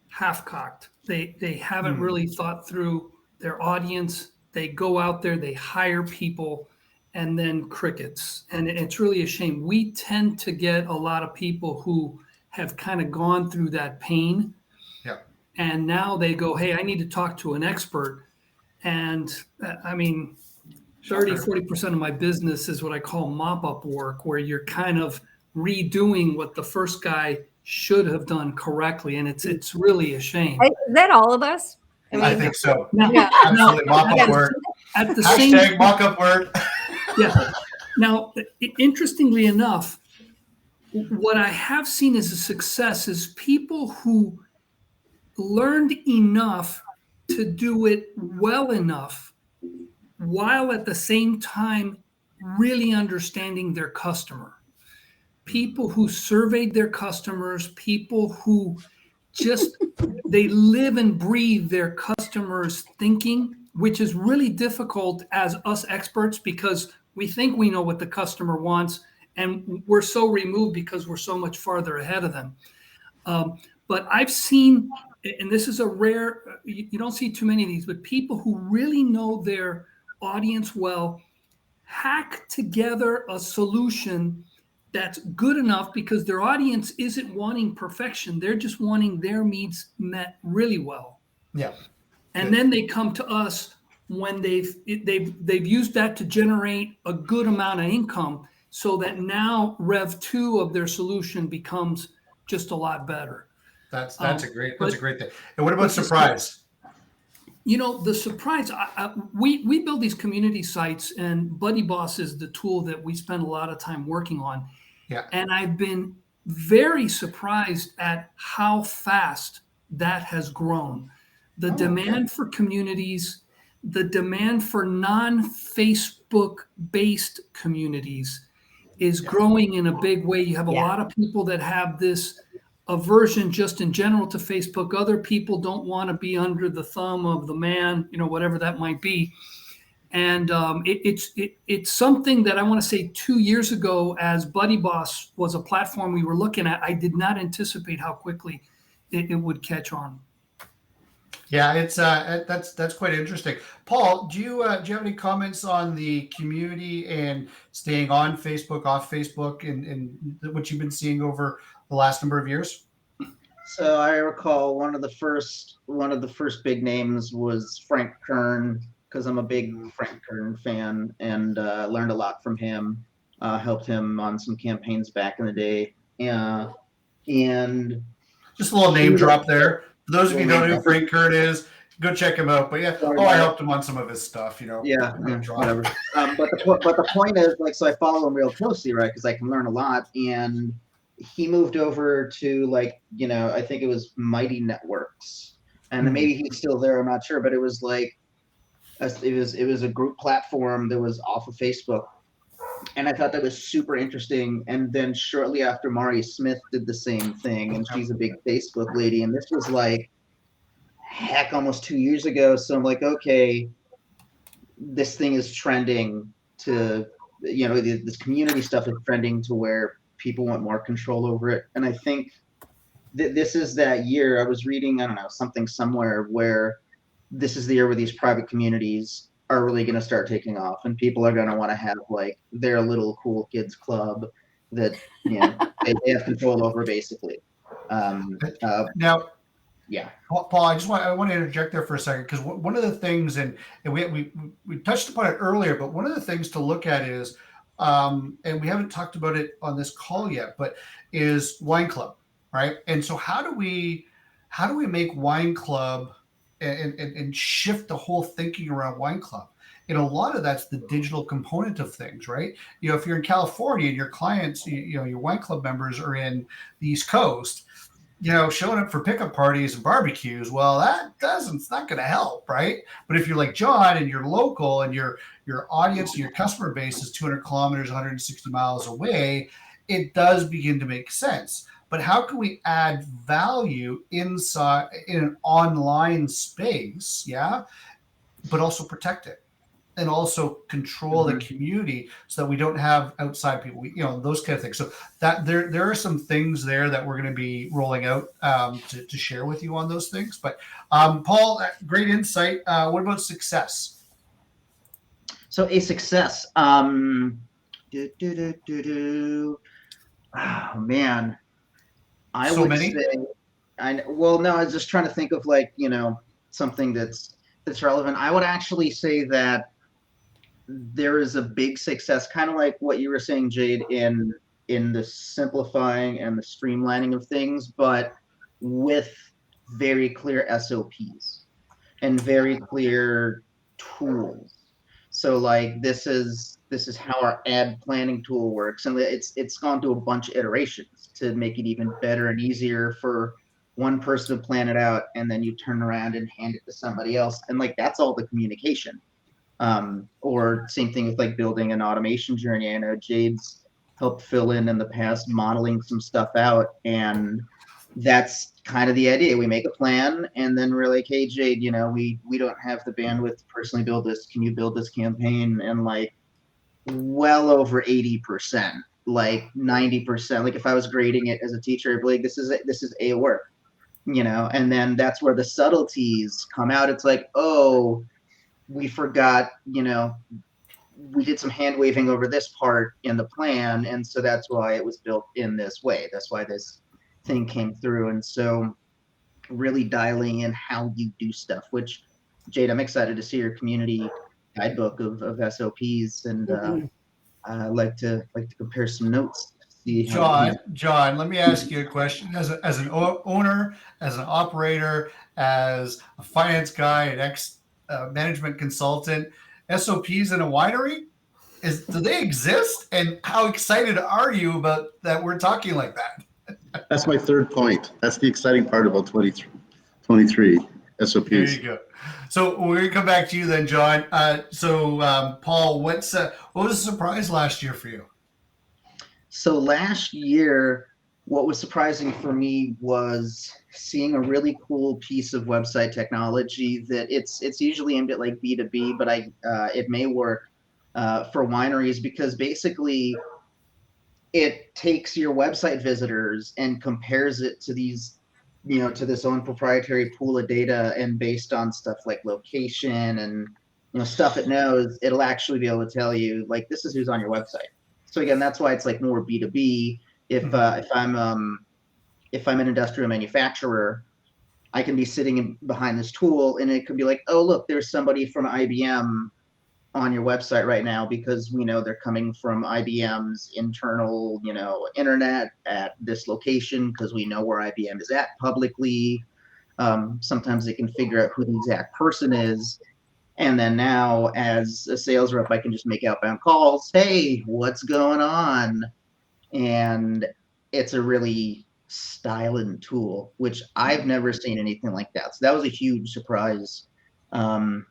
half-cocked. They haven't really thought through their audience. They go out there, they hire people, and then crickets. And it's really a shame. We tend to get a lot of people who have kind of gone through that pain. Yeah. And now they go, hey, I need to talk to an expert. And I mean, 30-40% of my business is what I call mop-up work, where you're kind of redoing what the first guy should have done correctly. And it's really a shame. Is that all of us? I think so. Now, absolutely. Mock-up work. At the Hashtag mock-up work. Yeah. Now, interestingly enough, what I have seen as a success is people who learned enough to do it well enough, while at the same time really understanding their customer. People who surveyed their customers, people who just, they live and breathe their customers' thinking, which is really difficult as us experts, because we think we know what the customer wants, and we're so removed because we're so much farther ahead of them. But I've seen, and this is a rare, you don't see too many of these, but people who really know their audience well hack together a solution that's good enough, because their audience isn't wanting perfection. They're just wanting their needs met really well. Yeah. And then they come to us when they've used that to generate a good amount of income, so that now Rev 2 of their solution becomes just a lot better. That's a great thing. And what about surprise? The surprise, we build these community sites, and Buddy Boss is the tool that we spend a lot of time working on. Yeah. And I've been very surprised at how fast that has grown. The demand for communities, the demand for non-Facebook based communities is growing in a big way. You have a lot of people that have this aversion just in general to Facebook. Other people don't want to be under the thumb of the man, whatever that might be. And it's something that I want to say 2 years ago, as Buddy Boss was a platform we were looking at, I did not anticipate how quickly it would catch on. Yeah, it's that's quite interesting. Paul, do you have any comments on the community and staying on Facebook, off Facebook, and what you've been seeing over the last number of years? So I recall one of the first big names was Frank Kern, because I'm a big Frank Kern fan, and learned a lot from him. Helped him on some campaigns back in the day. And just a little name drop there. For those of you who don't know who Frank Kern is, go check him out. But I helped him on some of his stuff, Yeah, whatever. But the point is, so I follow him real closely, right? Because I can learn a lot. And he moved over to I think it was Mighty Networks, and maybe he's still there. I'm not sure, but it was it was a group platform that was off of Facebook. And I thought that was super interesting. And then shortly after, Mari Smith did the same thing, and she's a big Facebook lady. And this was almost 2 years ago. So I'm like, okay, this thing is trending to, this community stuff is trending to where people want more control over it. And I think this is that year. I was reading, I don't know, something somewhere where this is the year where these private communities are really going to start taking off, and people are going to want to have their little cool kids club that they have control over, basically. Now, Paul, I want to interject there for a second, because one of the things, and we touched upon it earlier, but one of the things to look at is, and we haven't talked about it on this call yet, but is Wine Club, right? And so how do we make Wine Club and shift the whole thinking around Wine Club? And a lot of that's the digital component of things, right? If you're in California and your clients, your Wine Club members are in the East Coast, showing up for pickup parties and barbecues, well, it's not going to help, right? But if you're like John and you're local and your audience and your customer base is 200 kilometers, 160 miles away, it does begin to make sense. But how can we add value inside in an online space, but also protect it and also control the community so that we don't have outside people, those kind of things. So that there are some things there that we're going to be rolling out to share with you on those things. But Paul, great insight. What about success? So a success. Oh man. I would say, no, I was just trying to think of something that's relevant. I would actually say that there is a big success, kind of like what you were saying, Jade, in the simplifying and the streamlining of things, but with very clear SOPs and very clear tools. So this is how our ad planning tool works, and it's gone through a bunch of iterations to make it even better and easier for one person to plan it out, and then you turn around and hand it to somebody else, and that's all the communication. Or same thing with building an automation journey. I know Jade's helped fill in the past, modeling some stuff out, and that's kind of the idea. We make a plan, and then we're like, hey, Jade, we don't have the bandwidth to personally build this. Can you build this campaign? And well over 80%, 90%. If I was grading it as a teacher, I'd be like, this is a work, and then that's where the subtleties come out. It's oh, we forgot, we did some hand waving over this part in the plan, and so that's why it was built in this way. That's why this thing came through. And so really dialing in how you do stuff, which, Jade, I'm excited to see your community guidebook of SOPs, and I like to compare some notes. John, let me ask you a question. As an owner, as an operator, as a finance guy, an management consultant, SOPs in a winery. Do they exist? And how excited are you about that we're talking like that? That's my third point. That's the exciting part about 23 SOPs. There you go. So we're going to come back to you then, John. Paul, what was a surprise last year for you? So last year, what was surprising for me was seeing a really cool piece of website technology that it's usually aimed at like B2B, but it may work for wineries, because basically it takes your website visitors and compares it to these, to this own proprietary pool of data, and based on stuff like location and stuff it knows, it'll actually be able to tell you like, this is who's on your website. So again, that's why it's like more B2B. If I'm an industrial manufacturer, I can be sitting behind this tool, and it could be like, oh look, there's somebody from IBM on your website right now, because we know they're coming from IBM's internal, internet at this location, because we know where IBM is at publicly. Sometimes they can figure out who the exact person is. And then now, as a sales rep, I can just make outbound calls. Hey, what's going on? And it's a really styling tool, which I've never seen anything like that. So that was a huge surprise. Do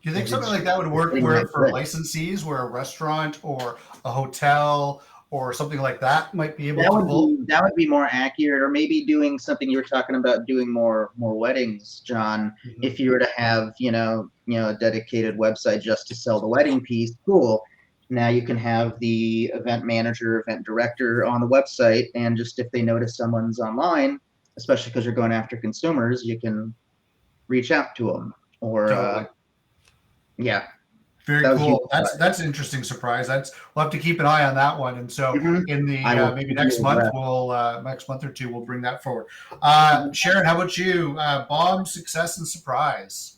you think something like that would work for licensees, where a restaurant or a hotel or something like that might be able to pull? That would be more accurate, or maybe doing something you were talking about, doing more weddings, John. Mm-hmm. If you were to have, a dedicated website just to sell the wedding piece, cool. Now you can have the event manager, event director on the website, and just if they notice someone's online, especially because you're going after consumers, you can reach out to them. Or totally. Yeah. Very cool. That's an interesting surprise. We'll have to keep an eye on that one. And so in the maybe next month, next month or two, we'll bring that forward. Sharon, how about you? Bomb, success, and surprise.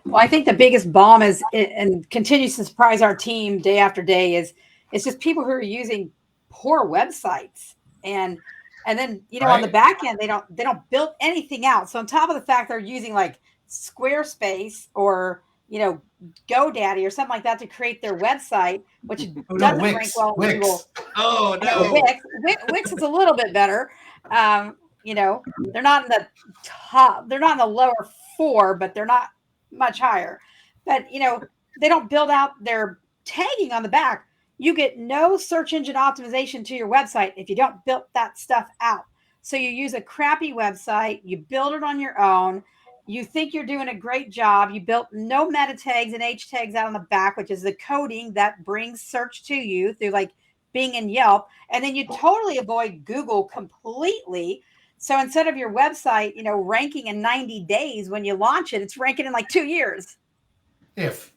Well, I think the biggest bomb is, and continues to surprise our team day after day, is it's just people who are using poor websites, and then on the back end they don't build anything out. So on top of the fact they're using like Squarespace or GoDaddy or something like that to create their website, which doesn't rank well on Google. Oh no, Wix is a little bit better. They're not in the top, they're not in the lower 4, but they're not much higher. But they don't build out their tagging on the back. You get no search engine optimization to your website if you don't build that stuff out. So you use a crappy website, you build it on your own. You think you're doing a great job. You built no meta tags and H tags out on the back, which is the coding that brings search to you through like Bing and Yelp. And then you totally avoid Google completely. So instead of your website, ranking in 90 days when you launch it, it's ranking in like 2 years. But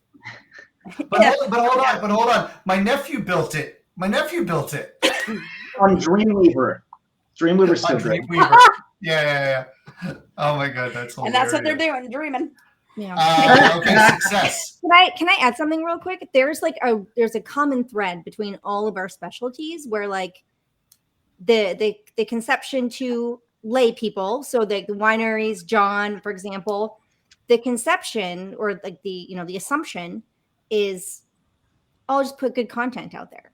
hold on. My nephew built it. On Dreamweaver. Dreamweaver's still great. Yeah. Oh my God, that's hilarious. And that's what they're doing, dreaming. Yeah. Okay, success. Can I add something real quick? There's a common thread between all of our specialties, where like the conception to lay people, so the wineries, John, for example, the conception or like the assumption is, I'll just put good content out there.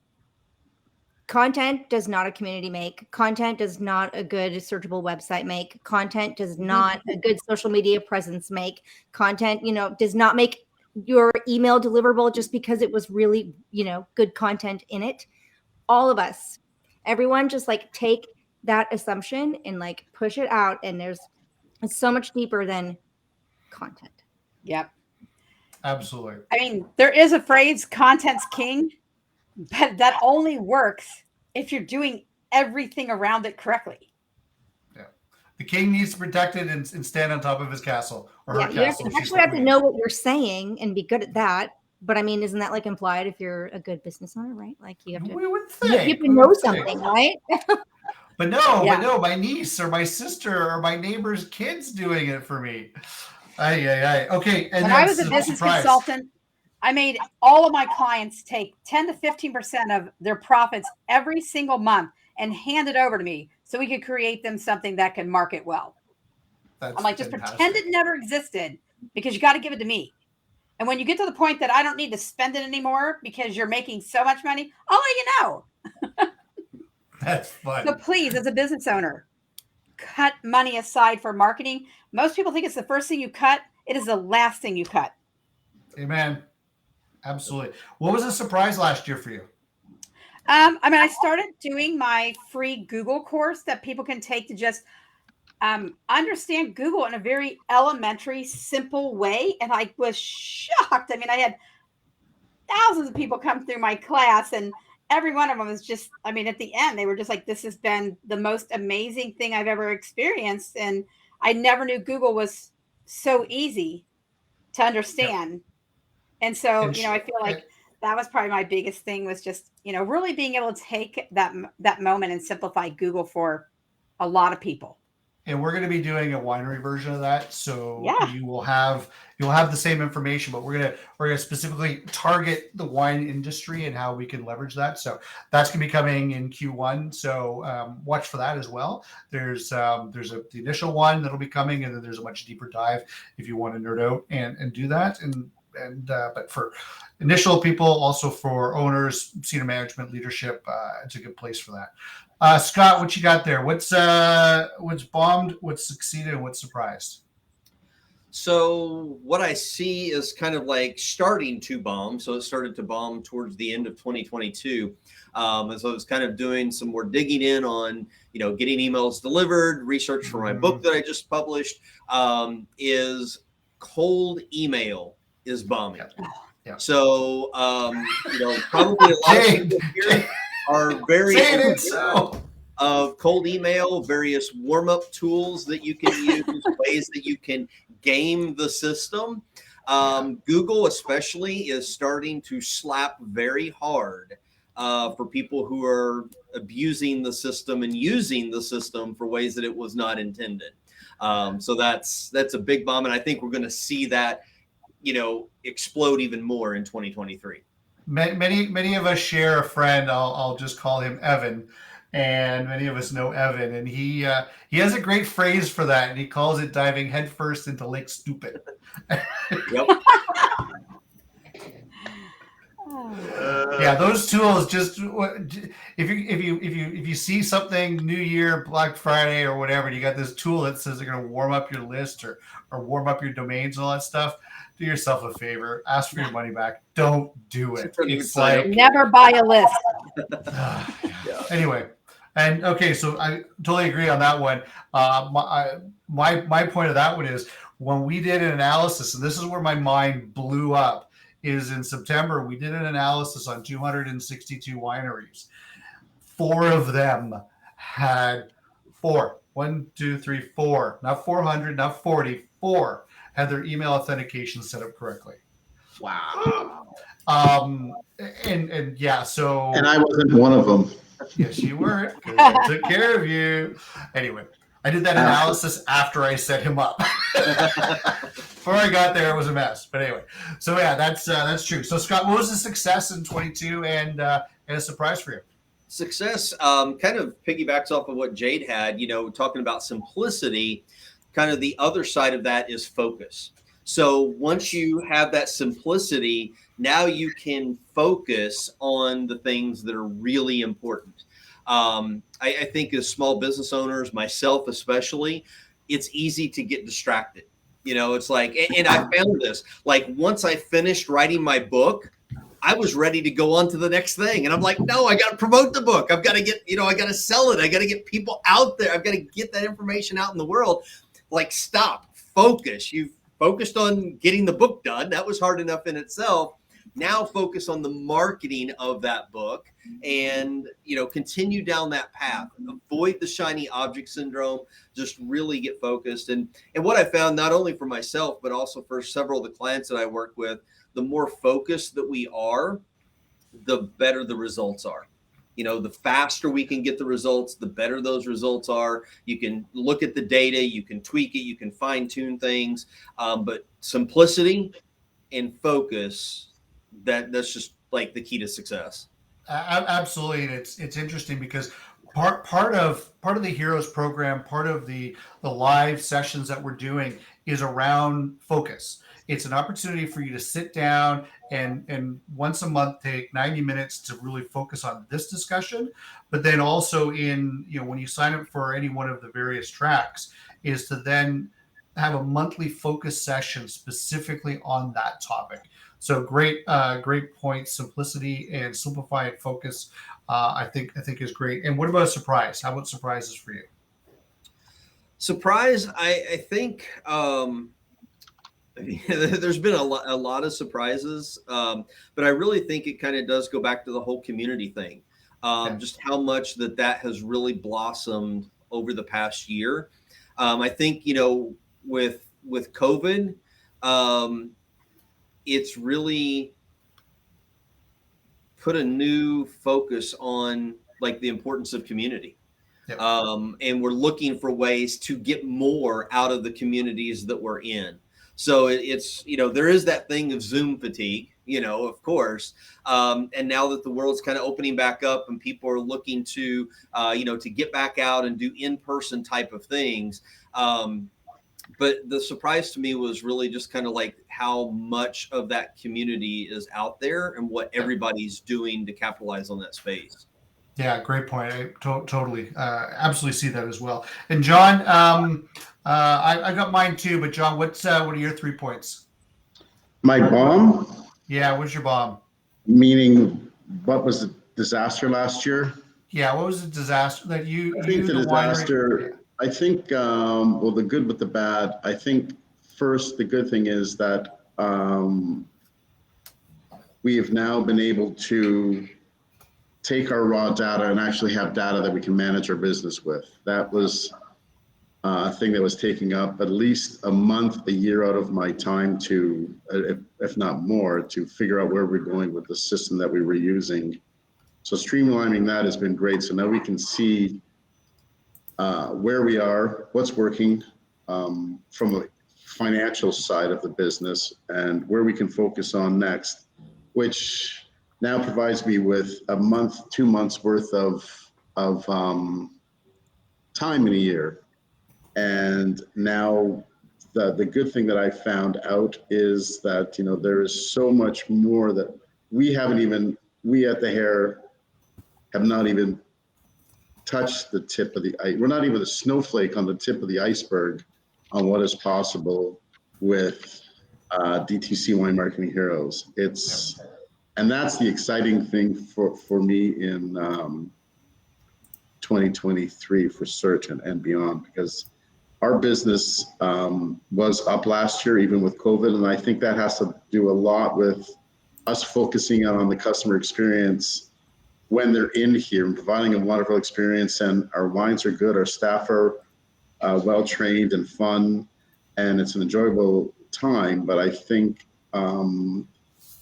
Content does not a community make. Content does not a good searchable website make. Content does not a good social media presence make. Content, does not make your email deliverable just because it was really, good content in it. All of us, everyone, just like take that assumption and like push it out. And it's so much deeper than content. Yep. Absolutely. I mean, there is a phrase, content's king. But that only works if you're doing everything around it correctly. Yeah. The king needs to protect it and stand on top of his castle. Or her castle. You actually have to know what you're saying and be good at that. But I mean, isn't that like implied if you're a good business owner, right? Like you have to, we would think. You have to know something, right? But no, my niece or my sister or my neighbor's kids doing it for me. Okay. And when I was a business consultant, I made all of my clients take 10 to 15% of their profits every single month and hand it over to me so we could create them something that can market well. I'm like, just pretend it never existed, because you got to give it to me. And when you get to the point that I don't need to spend it anymore because you're making so much money, I'll let you know. That's fun. So please, as a business owner, cut money aside for marketing. Most people think it's the first thing you cut. It is the last thing you cut. Amen. Absolutely. What was a surprise last year for you? I started doing my free Google course that people can take to just understand Google in a very elementary, simple way. And I was shocked. I mean, I had thousands of people come through my class, and every one of them was just, I mean, at the end, they were just like, this has been the most amazing thing I've ever experienced. And I never knew Google was so easy to understand. Yep. And so, I feel like that was probably my biggest thing, was just, really being able to take that moment and simplify Google for a lot of people. And we're going to be doing a winery version of that, so yeah. you'll have the same information, but we're gonna specifically target the wine industry and how we can leverage that. So that's going to be coming in Q1. So watch for that as well. There's the initial one that'll be coming, and then there's a much deeper dive if you want to nerd out and do that. But for initial people, also for owners, senior management, leadership, it's a good place for that. Scott, what you got there? What's bombed, what's succeeded, and what's surprised? So what I see is kind of like starting to bomb. So it started to bomb towards the end of 2022. And so I was kind of doing some more digging in on, getting emails delivered, research for my book that I just published, is cold email is bombing. Yeah. So, probably a lot of people here are very of cold email, various warm-up tools that you can use, ways that you can game the system. Google especially is starting to slap very hard for people who are abusing the system and using the system for ways that it was not intended. So that's a big bomb, and I think we're going to see that explode even more in 2023. Many of us share a friend. I'll just call him Evan, and many of us know Evan, and he has a great phrase for that, and he calls it diving headfirst into Lake Stupid. Yep. Yeah, those tools. Just if you see something New Year, Black Friday, or whatever, and you got this tool that says they're going to warm up your list or warm up your domains and all that stuff. Do yourself a favor. Ask for your money back. Don't do it. It's like never buy a list. Anyway, and okay, so I totally agree on that one. My point of that one is when we did an analysis, and this is where my mind blew up. Is in September, we did an analysis on 262 wineries. 4 of them had 4. 1, 2, 3, 4. Not 400, not 40. 4 had their email authentication set up correctly. Wow. And yeah, so. And I wasn't one of them. Yes, you weren't. I took care of you. Anyway, I did that analysis after I set him up. Before I got there, it was a mess. But anyway, so yeah, that's true. So Scott, what was the success in 22 and a surprise for you? Success kind of piggybacks off of what Jade had, talking about simplicity. Kind of the other side of that is focus. So once you have that simplicity, now you can focus on the things that are really important. I think as small business owners, myself especially, it's easy to get distracted. It's like, and I found this, like once I finished writing my book, I was ready to go on to the next thing. And I'm like, no, I got to promote the book. I've got to get, I got to sell it. I got to get people out there. I've got to get that information out in the world. Like, stop, focus. You've focused on getting the book done. That was hard enough in itself. Now focus on the marketing of that book and, continue down that path. Avoid the shiny object syndrome. Just really get focused. And what I found, not only for myself, but also for several of the clients that I work with, the more focused that we are, the better the results are. The faster we can get the results, the better those results are. You can look at the data, you can tweak it, you can fine tune things, but simplicity and focus, that's just like the key to success. Absolutely. And it's interesting because part of the Heroes program, part of the live sessions that we're doing is around focus. It's an opportunity for you to sit down and once a month take 90 minutes to really focus on this discussion. But then also when you sign up for any one of the various tracks, is to then have a monthly focus session specifically on that topic. So great point. Simplicity and simplified focus, I think is great. And what about a surprise? How about surprises for you? Surprise, I think there's been a lot of surprises, but I really think it kind of does go back to the whole community thing. Just how much that has really blossomed over the past year. I think with COVID, it's really put a new focus on like the importance of community. Yep. And we're looking for ways to get more out of the communities that we're in. So it's, there is that thing of Zoom fatigue, of course. And now that the world's kind of opening back up and people are looking to, to get back out and do in-person type of things. But the surprise to me was really just kind of like how much of that community is out there and what everybody's doing to capitalize on that space. Yeah, great point. I totally, absolutely see that as well. And John, I got mine too. But John, what are your 3 points? My bomb? Yeah, what's your bomb? Meaning, what was the disaster last year? Yeah, what was the disaster that you? I think the disaster. I think well, the good with the bad. I think first the good thing is that we have now been able to take our raw data and actually have data that we can manage our business with. That was a thing that was taking up at least a month, a year out of my time to, if not more, to figure out where we're going with the system that we were using. So streamlining that has been great. So now we can see where we are, what's working from a financial side of the business, and where we can focus on next, which now provides me with a month, 2 months worth of time in a year. And now the good thing that I found out is that, there is so much more that we at the Hair have not even touched the tip of the ice. We're not even a snowflake on the tip of the iceberg on what is possible with DTC Wine Marketing Heroes. And that's the exciting thing for me in 2023 for certain and beyond, because our business was up last year, even with COVID. And I think that has to do a lot with us focusing on the customer experience when they're in here and providing a wonderful experience. And our wines are good. Our staff are well-trained and fun, and it's an enjoyable time. But I think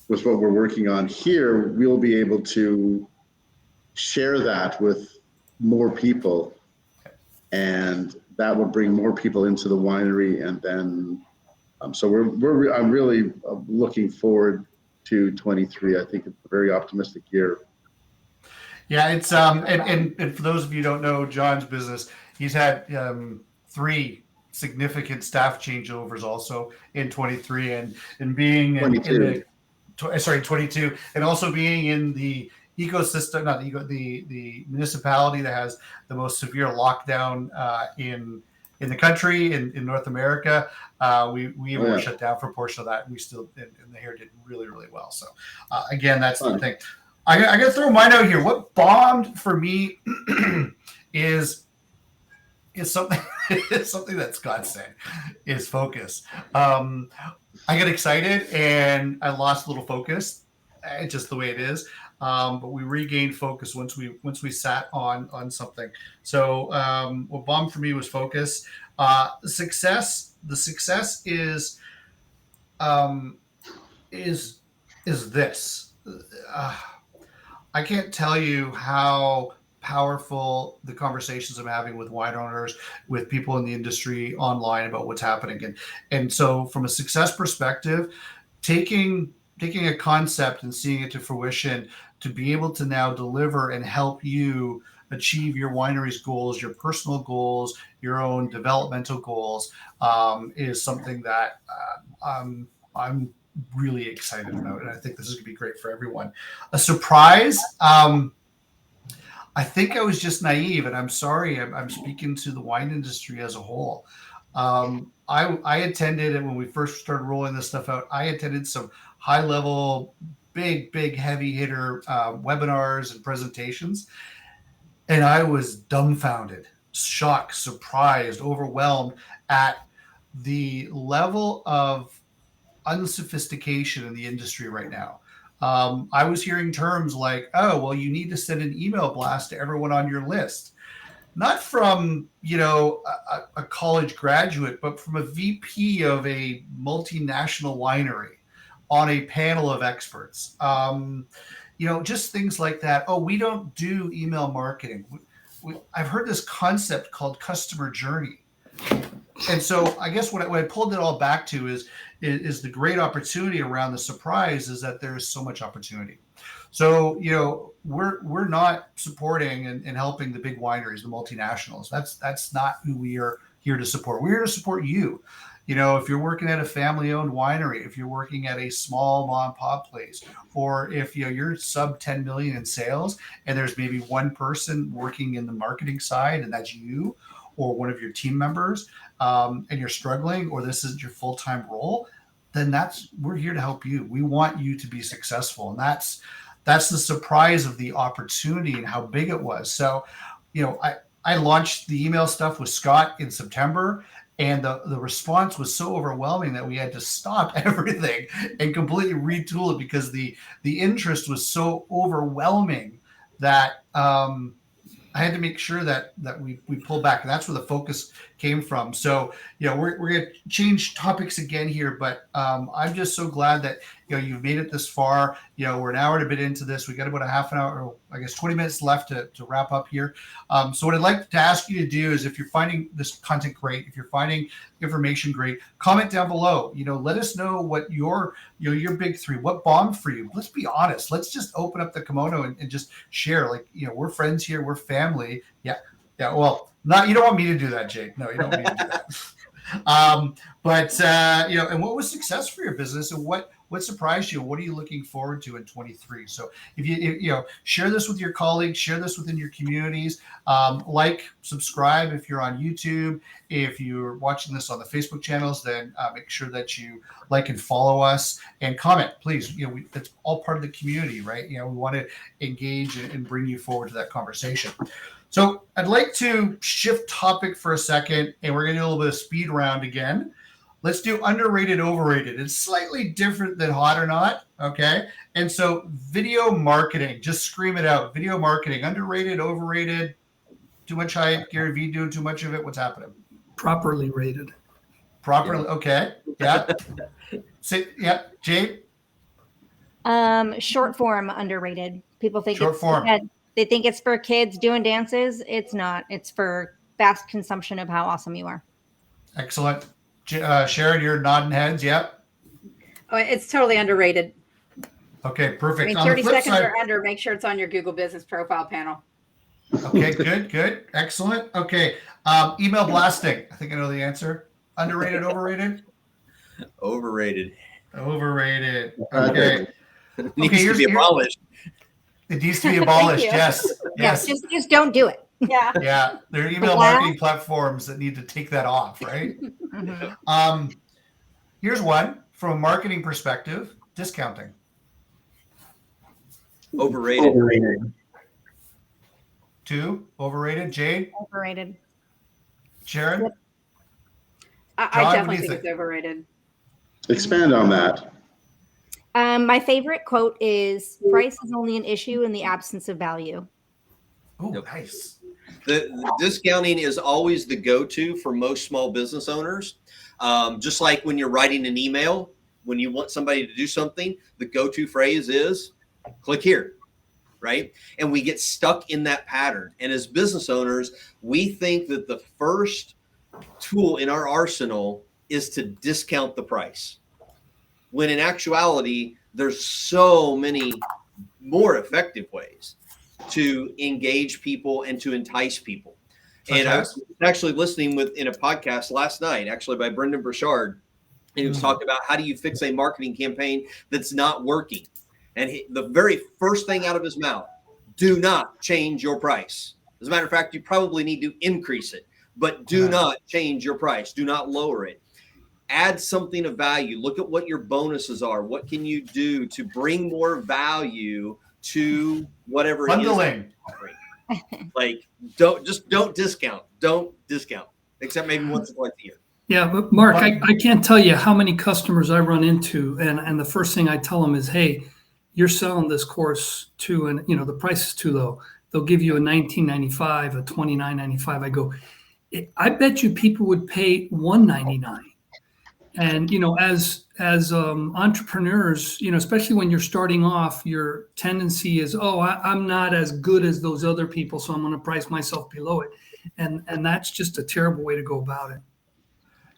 with what we're working on here, we'll be able to share that with more people, and that will bring more people into the winery. And then, so I'm really looking forward to 23. I think it's a very optimistic year. Yeah, it's and for those of you who don't know John's business, he's had 3 significant staff changeovers also in 23, and being in the 22, and also being in the ecosystem, the municipality that has the most severe lockdown in the country, in North America. We were shut down for a portion of that, and we still in the Hair did really, really well. So again, that's the thing. I got to throw mine out here. What bombed for me is something that Scott said, is focus. I get excited and I lost a little focus. It's just the way it is. But we regained focus once we sat on something. So what bombed for me was focus. The success is this. I can't tell you how powerful the conversations I'm having with wine owners, with people in the industry online about what's happening. And so from a success perspective, taking a concept and seeing it to fruition, to be able to now deliver and help you achieve your winery's goals, your personal goals, your own developmental goals, is something that I'm really excited about. And I think this is going to be great for everyone. A surprise. I think I was just naive, and I'm sorry. I'm speaking to the wine industry as a whole. I attended, and when we first started rolling this stuff out, I attended some high level, big heavy hitter webinars and presentations, and I was dumbfounded, shocked, surprised, overwhelmed at the level of unsophistication in the industry right now. I was hearing terms like, oh, well, you need to send an email blast to everyone on your list. Not from, a college graduate, but from a VP of a multinational winery on a panel of experts. Just things like that. Oh, we don't do email marketing. I've heard this concept called customer journey. And so I guess what I pulled it all back to is the great opportunity around the surprise is that there's so much opportunity. So, we're not supporting and helping the big wineries, the multinationals. That's not who we are here to support. We're here to support you. If you're working at a family-owned winery, if you're working at a small mom and pop place, or if you're sub 10 million in sales and there's maybe one person working in the marketing side and that's you or one of your team members, and you're struggling, or this is your full-time role, then we're here to help you. We want you to be successful. And that's the surprise of the opportunity and how big it was. So, I launched the email stuff with Scott in September, and the response was so overwhelming that we had to stop everything and completely retool it because the interest was so overwhelming that I had to make sure that we pull back, and that's where the focus came from. So, we're going to change topics again here, but I'm just so glad that you've made it this far. We're an hour and a bit into this. We got about a half an hour, or I guess 20 minutes left to wrap up here. So what I'd like to ask you to do is, if you're finding this content great, if you're finding information great, comment down below. Let us know what your big three, what bombed for you. Let's be honest. Let's just open up the kimono and just share. Like, we're friends here. We're family. Yeah. Well, you don't want me to do that, Jake. No, you don't want me to do that. But and what was success for your business, and what surprised you? What are you looking forward to in 23? So if you share this with your colleagues, share this within your communities, subscribe if you're on YouTube. If you're watching this on the Facebook channels, then make sure that you like and follow us, and comment, please. It's all part of the community, right? We want to engage and bring you forward to that conversation. So I'd like to shift topic for a second, and we're going to do a little bit of speed round again. Let's do underrated, overrated. It's slightly different than hot or not, okay? And so video marketing, just scream it out. Video marketing, underrated, overrated, too much hype, Gary Vee doing too much of it. What's happening? Properly rated. Properly, okay. Yeah. Jade? Short form underrated. People think Short form. They think it's for kids doing dances. It's not. It's for fast consumption of how awesome you are. Excellent. Sharon, you're nodding heads. Yep. Oh, it's totally underrated. Okay, perfect. 30 seconds or under, make sure it's on your Google Business Profile panel. Okay, good. Excellent. Okay. Email blasting. I think I know the answer. Underrated, overrated? Overrated. Okay. It needs to be abolished. It needs to be abolished. Yes. Just don't do it. Yeah. Yeah. There are email marketing platforms that need to take that off, right? Mm-hmm. Here's one from a marketing perspective: discounting. Overrated. 2, overrated. Jade? Overrated. Sharon? I definitely think it's overrated. Expand on that. My favorite quote is, price is only an issue in the absence of value. Oh, nice. The discounting is always the go-to for most small business owners. Just like when you're writing an email, when you want somebody to do something, the go-to phrase is click here, right? And we get stuck in that pattern. And as business owners, we think that the first tool in our arsenal is to discount the price, when in actuality, there's so many more effective ways to engage people and to entice people. Such And I as? was actually listening in a podcast last night, actually by Brendan Burchard, and he was talking about how do you fix a marketing campaign that's not working. And the very first thing out of his mouth, do not change your price. As a matter of fact, you probably need to increase it, but do not change your price. Do not lower it. Add something of value. Look at what your bonuses are. What can you do to bring more value to whatever it is? Bundling. Like, don't discount. Don't discount, except maybe once or twice a year. Yeah, but Mark, I can't tell you how many customers I run into, and the first thing I tell them is, hey, you're selling this course too, and the price is too low. They'll give you a $19.95, a $29.95. I go, I bet you people would pay $199. And as entrepreneurs, especially when you're starting off, your tendency is, I'm not as good as those other people, so I'm going to price myself below it, and that's just a terrible way to go about it.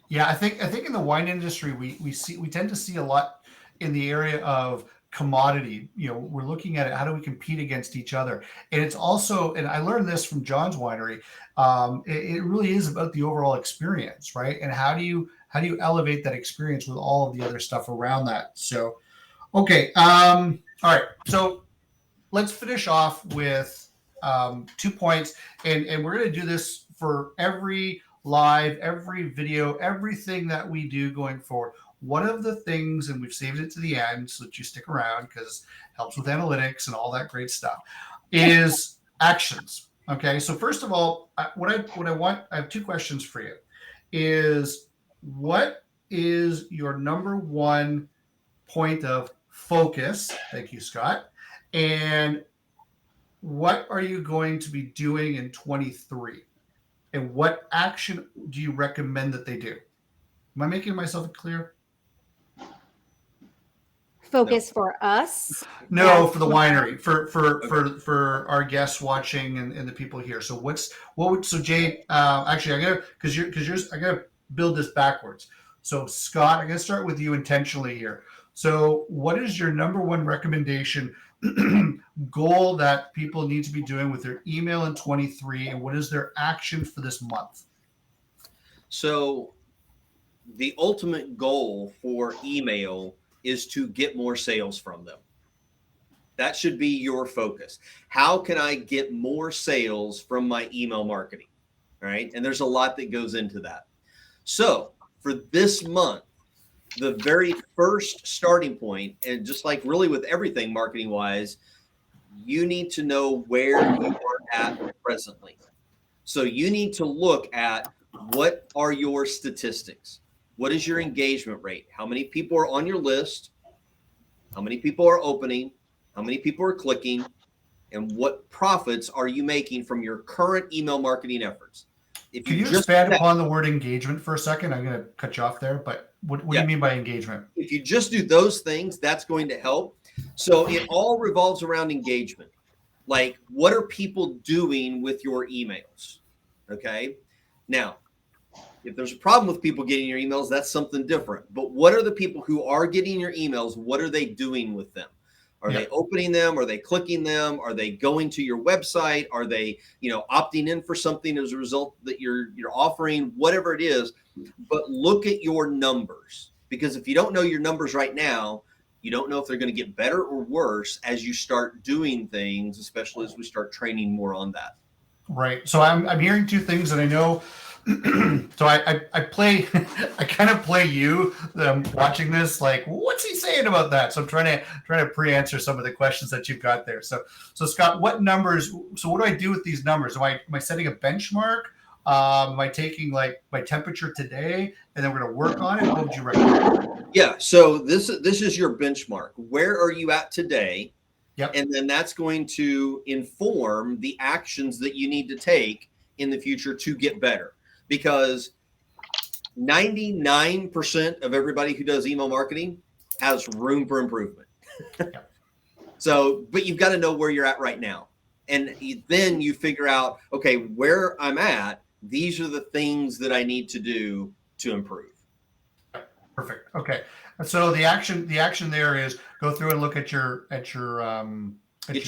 Yeah, I think in the wine industry we tend to see a lot in the area of commodity. We're looking at it, how do we compete against each other? And it's also, and I learned this from John's winery, it really is about the overall experience, right? And how do you elevate that experience with all of the other stuff around that? So, okay. All right. So let's finish off with 2 points, and we're going to do this for every live, every video, everything that we do going forward. One of the things, and we've saved it to the end so that you stick around because it helps with analytics and all that great stuff, is actions. Okay. So first of all, what I want, I have 2 questions for you. Is what is your number one point of focus? Thank you, Scott. And what are you going to be doing in 23? And what action do you recommend that they do? Am I making myself clear? Focus for us? No, for the winery, for our guests watching and the people here. So so Jay, actually I gotta build this backwards. So Scott, I'm gonna start with you intentionally here. So what is your number one recommendation goal that people need to be doing with their email in 23, and what is their action for this month? So the ultimate goal for email is to get more sales from them. That should be your focus. How can I get more sales from my email marketing? All right. And there's a lot that goes into that. So for this month, the very first starting point, and just like really with everything marketing wise, you need to know where you are at presently. So you need to look at what are your statistics? What is your engagement rate? How many people are on your list? How many people are opening? How many people are clicking? And what profits are you making from your current email marketing efforts? Can you expand upon the word engagement for a second? I'm going to cut you off there, but what do you mean by engagement? If you just do those things, that's going to help. So it all revolves around engagement. Like, what are people doing with your emails? Okay. Now, if there's a problem with people getting your emails, that's something different. But what are the people who are getting your emails? What are they doing with them? Are they opening them? Are they clicking them? Are they going to your website? Are they, opting in for something as a result that you're offering, whatever it is? But look at your numbers, because if you don't know your numbers right now, you don't know if they're going to get better or worse as you start doing things, especially as we start training more on that. Right. So I'm hearing 2 things that I know. So I kind of play you watching this, like, what's he saying about that? So I'm trying to pre-answer some of the questions that you've got there. So Scott, what numbers? So what do I do with these numbers? Am I setting a benchmark? Am I taking like my temperature today, and then we're going to work on it? What would you recommend? Yeah. So this is your benchmark. Where are you at today? Yep. And then that's going to inform the actions that you need to take in the future to get better. Because 99% of everybody who does email marketing has room for improvement. So, but you've got to know where you're at right now. And then you figure out, okay, where I'm at, these are the things that I need to do to improve. Perfect. Okay. So the action there is go through and look at your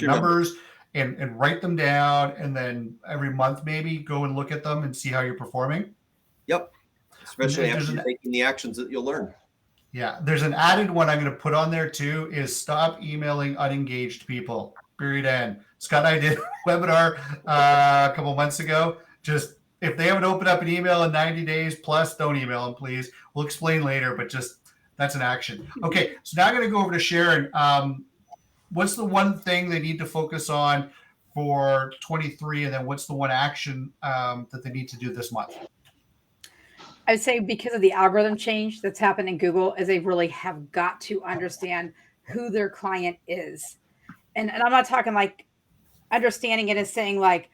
numbers, and write them down, and then every month maybe go and look at them and see how you're performing? Yep. Especially There's after you're taking the actions that you'll learn. Yeah, there's an added one I'm going to put on there too, is stop emailing unengaged people. Period. End. Scott and I did a webinar a couple months ago. Just if they haven't opened up an email in 90 days plus, don't email them, please. We'll explain later, but just that's an action. Okay, so now I'm going to go over to Sharon. What's the one thing they need to focus on for 23, and then what's the one action that they need to do this month? I would say because of the algorithm change that's happened in Google, is they really have got to understand who their client is. And I'm not talking like understanding it as saying like,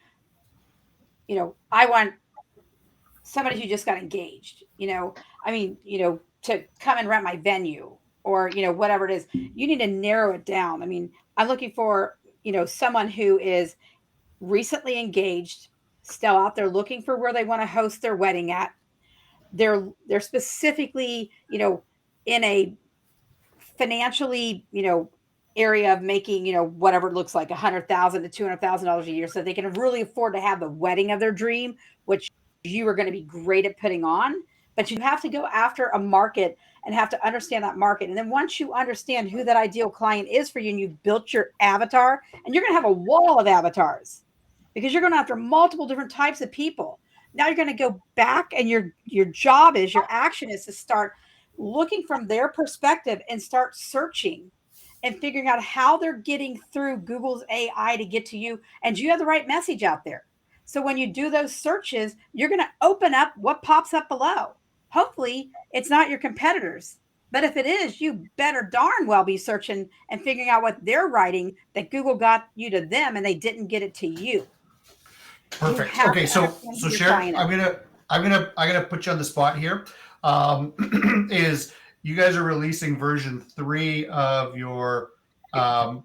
I want somebody who just got engaged, to come and rent my venue or, whatever it is. You need to narrow it down. I mean, I'm looking for, someone who is recently engaged, still out there looking for where they want to host their wedding at. They're specifically, in a financially, area of making, whatever it looks like, $100,000 to $200,000 a year, so they can really afford to have the wedding of their dream, which you are going to be great at putting on. But you have to go after a market and have to understand that market. And then once you understand who that ideal client is for you, and you've built your avatar, and you're going to have a wall of avatars because you're going after multiple different types of people. Now you're going to go back, and your job is, your action is to start looking from their perspective and start searching and figuring out how they're getting through Google's AI to get to you. And do you have the right message out there? So when you do those searches, you're going to open up what pops up below. Hopefully it's not your competitors, but if it is, you better darn well be searching and figuring out what they're writing that Google got you to them and they didn't get it to you. Perfect. Okay, so Sharon, I'm gonna put you on the spot here. Is you guys are releasing version 3 of your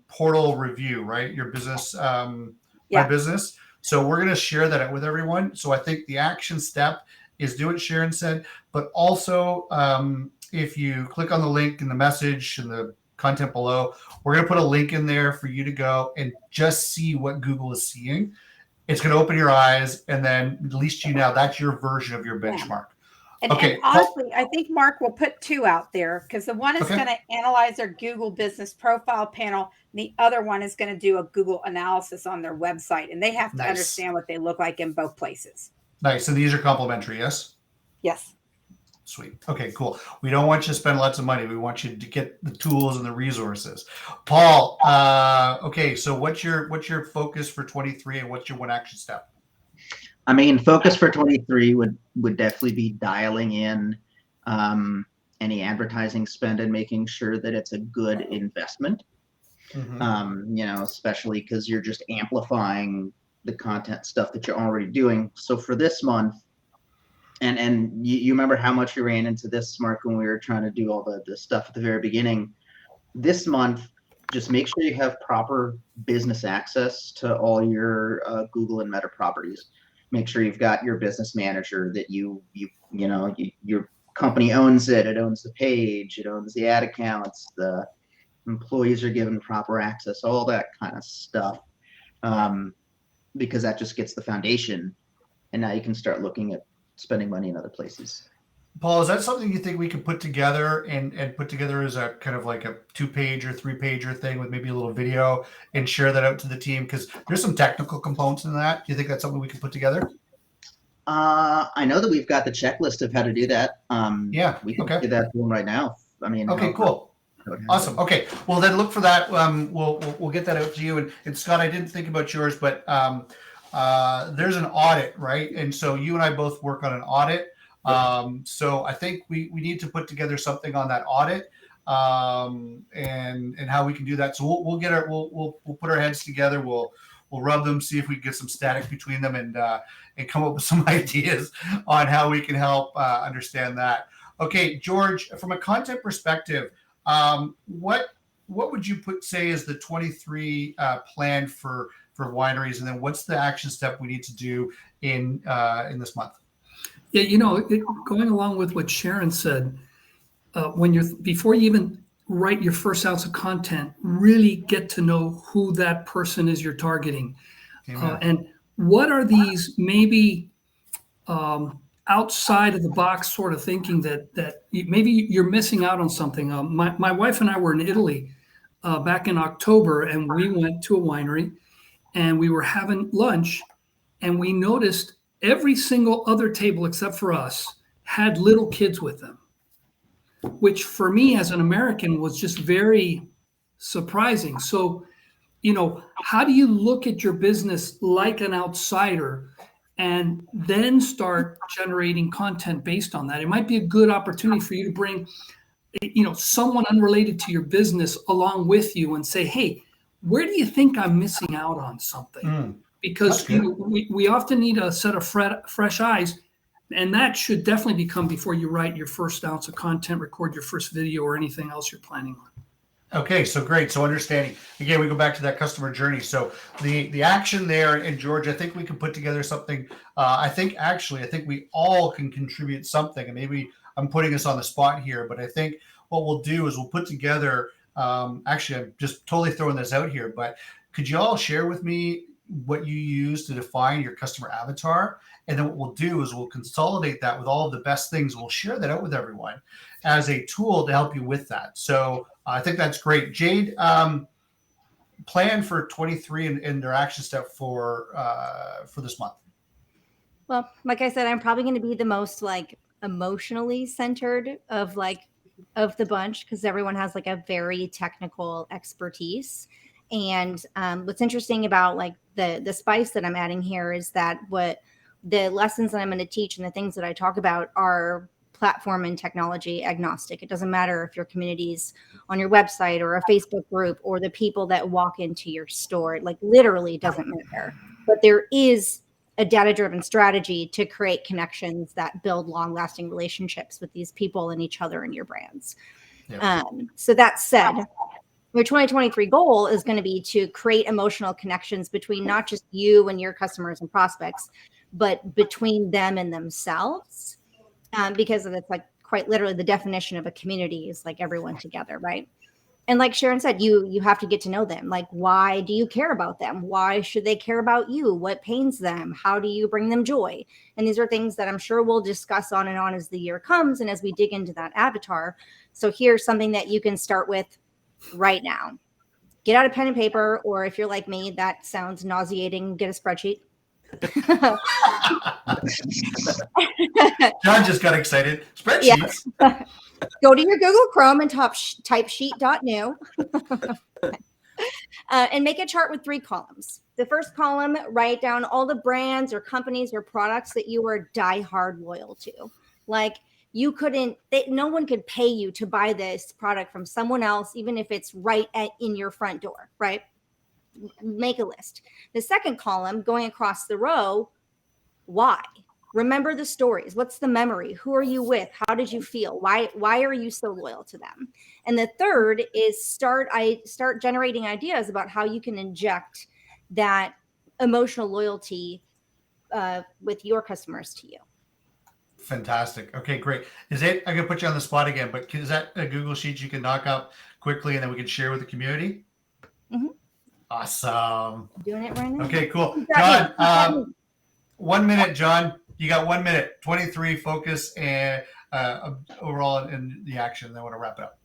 portal review, right? Your business, my business. So we're gonna share that out with everyone. So I think the action step is do what Sharon said, but also if you click on the link in the message and the content below, we're gonna put a link in there for you to go and just see what Google is seeing. It's going to open your eyes, and then at least that's your version of your benchmark. And honestly, I think Mark will put 2 out there, because the one is going to analyze their Google business profile panel. And the other one is going to do a Google analysis on their website, and they have to understand what they look like in both places. Nice. And these are complimentary, yes? Yes. Sweet. Okay, cool. We don't want you to spend lots of money. We want you to get the tools and the resources. Paul, okay, so what's your focus for 23, and what's your one action step? I mean, focus for 23 would definitely be dialing in any advertising spend and making sure that it's a good investment. Mm-hmm. Especially because you're just amplifying the content stuff that you're already doing. So for this month, and you remember how much you ran into this, Mark, when we were trying to do all the stuff at the very beginning. This month, just make sure you have proper business access to all your Google and Meta properties. Make sure you've got your business manager, that your company owns it. It owns the page. It owns the ad accounts. The employees are given proper access, all that kind of stuff, because that just gets the foundation. And now you can start looking at spending money in other places. Paul, is that something you think we could put together and put together as a kind of like a 2-page or 3-pager thing with maybe a little video and share that out to the team? Because there's some technical components in that. Do you think that's something we can put together? I know that we've got the checklist of how to do that. We can do that to them right now. I mean, okay, cool. Awesome. Okay. Well, then look for that. We'll get that out to you. And Scott, I didn't think about yours, but there's an audit, right? And so you and I both work on an audit. So I think we need to put together something on that audit, and how we can do that. So we'll put our heads together. We'll rub them, see if we can get some static between them, and come up with some ideas on how we can help understand that. Okay, George, from a content perspective, what would you say is the 23 plan for wineries, and then what's the action step we need to do in this month? Yeah, going along with what Sharon said, before you even write your first ounce of content, really get to know who that person is you're targeting. And what are these maybe outside of the box sort of thinking that maybe you're missing out on something. My wife and I were in Italy back in October, and we went to a winery and we were having lunch, and we noticed every single other table except for us had little kids with them, which for me as an American was just very surprising. So, how do you look at your business like an outsider and then start generating content based on that? It might be a good opportunity for you to bring, someone unrelated to your business along with you and say, hey, where do you think I'm missing out on something? Because we often need a set of fresh eyes, and that should definitely become before you write your first ounce of content, record your first video, or anything else you're planning on. Okay, so great. So understanding, again, we go back to that customer journey. So the action there, and George, I think we can put together something. I think we all can contribute something, and maybe I'm putting us on the spot here, but I think what we'll do is we'll put together, actually, I'm just totally throwing this out here, but could you all share with me what you use to define your customer avatar? And then what we'll do is we'll consolidate that with all of the best things. We'll share that out with everyone as a tool to help you with that. So I think that's great. Jade, plan for 23 and their action step for this month. Well, like I said, I'm probably going to be the most emotionally centered of the bunch, because everyone has a very technical expertise. And what's interesting about the spice that I'm adding here is that what the lessons that I'm going to teach and the things that I talk about are platform and technology agnostic. It doesn't matter if your community's on your website or a Facebook group or the people that walk into your store. It literally doesn't matter. But there is a data-driven strategy to create connections that build long-lasting relationships with these people and each other and your brands. Yep. So that said, your 2023 goal is going to be to create emotional connections between not just you and your customers and prospects, but between them and themselves. Because it's quite literally the definition of a community is everyone together, right? And like Sharon said, you have to get to know them. Why do you care about them? Why should they care about you? What pains them? How do you bring them joy? And these are things that I'm sure we'll discuss on and on as the year comes and as we dig into that avatar. So here's something that you can start with right now. Get out a pen and paper, or if you're like me, that sounds nauseating, get a spreadsheet. John just got excited. Spreadsheets. Yeah. Go to your Google Chrome and type sheet.new and make a chart with 3 columns. The first column, write down all the brands or companies or products that you are diehard loyal to. No one could pay you to buy this product from someone else, even if it's in your front door, right? Make a list. The second column, going across the row, why? Remember the stories. What's the memory? Who are you with? How did you feel? Why are you so loyal to them? And the third is start generating ideas about how you can inject that emotional loyalty with your customers to you. Fantastic. Okay, great. I'm going to put you on the spot again, but is that a Google Sheet you can knock up quickly and then we can share with the community? Mm-hmm. Awesome. I'm doing it right now. Okay, cool. John, 1 minute, John. You got 1 minute. 23 focus and overall in the action. Then I want to wrap it up.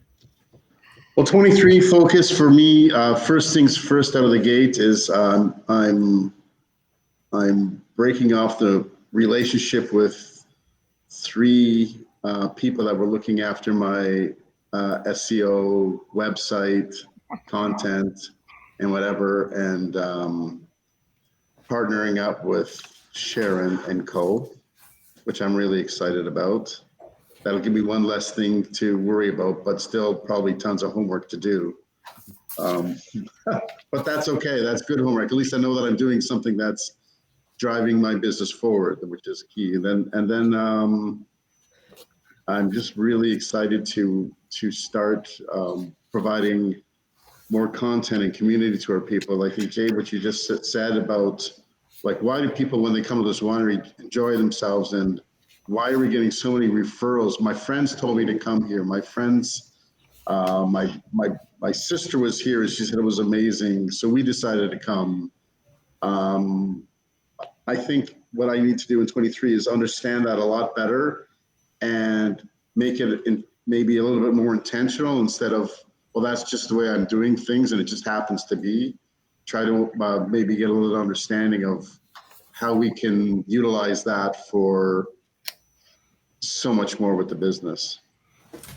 Well, 23 focus for me. First things first out of the gate is I'm breaking off the relationship with 3 people that were looking after my SEO website content and whatever, and partnering up with Sharon and Co., which I'm really excited about. That'll give me one less thing to worry about, but still probably tons of homework to do. But that's okay. That's good homework. At least I know that I'm doing something that's driving my business forward, which is key. And then I'm just really excited to start providing more content and community to our people. I think, Jade, what you just said about why do people, when they come to this winery, enjoy themselves, and why are we getting so many referrals? My friends told me to come here. My friends My sister was here and she said it was amazing. So we decided to come. I think what I need to do in 23 is understand that a lot better and make it maybe a little bit more intentional instead of, well, that's just the way I'm doing things and it just happens to be. Try to maybe get a little understanding of how we can utilize that for so much more with the business.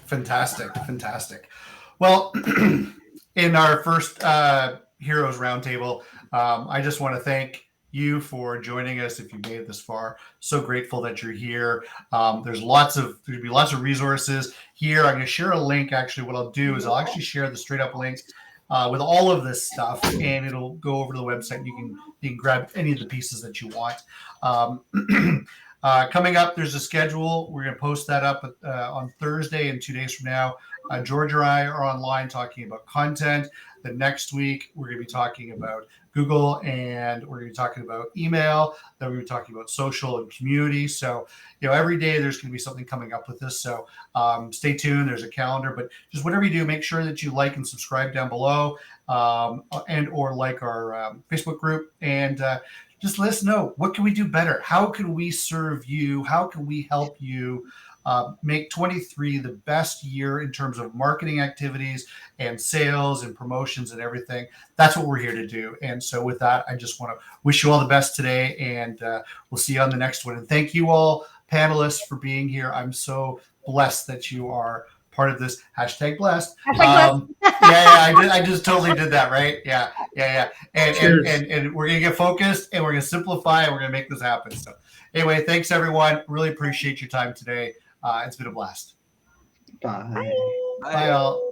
Fantastic. Well, in our first Heroes Roundtable, I just want to thank you for joining us. If you made it this far, so grateful that you're here. There's going to be lots of resources here. I'm going to share a link. Actually, what I'll do is I'll actually share the straight up links with all of this stuff, and it'll go over to the website. You can grab any of the pieces that you want. Coming up, there's a schedule. We're going to post that up on Thursday and 2 days from now. George and I are online talking about content. The next week, we're going to be talking about Google, and we're going to be talking about email. Then we're going to be talking about social and community. So, every day there's going to be something coming up with this. So stay tuned. There's a calendar, but just whatever you do, make sure that you like and subscribe down below, and or like our Facebook group, and just let us know, what can we do better? How can we serve you? How can we help you make 23 the best year in terms of marketing activities and sales and promotions and everything? That's what we're here to do. And so with that, I just want to wish you all the best today, and we'll see you on the next one. And thank you all panelists for being here. I'm so blessed that you are part of this #blessed. I just totally did that, right? Yeah. And we're gonna get focused, and we're gonna simplify, and we're gonna make this happen. So anyway, thanks everyone. Really appreciate your time today. It's been a blast. Bye. Bye all.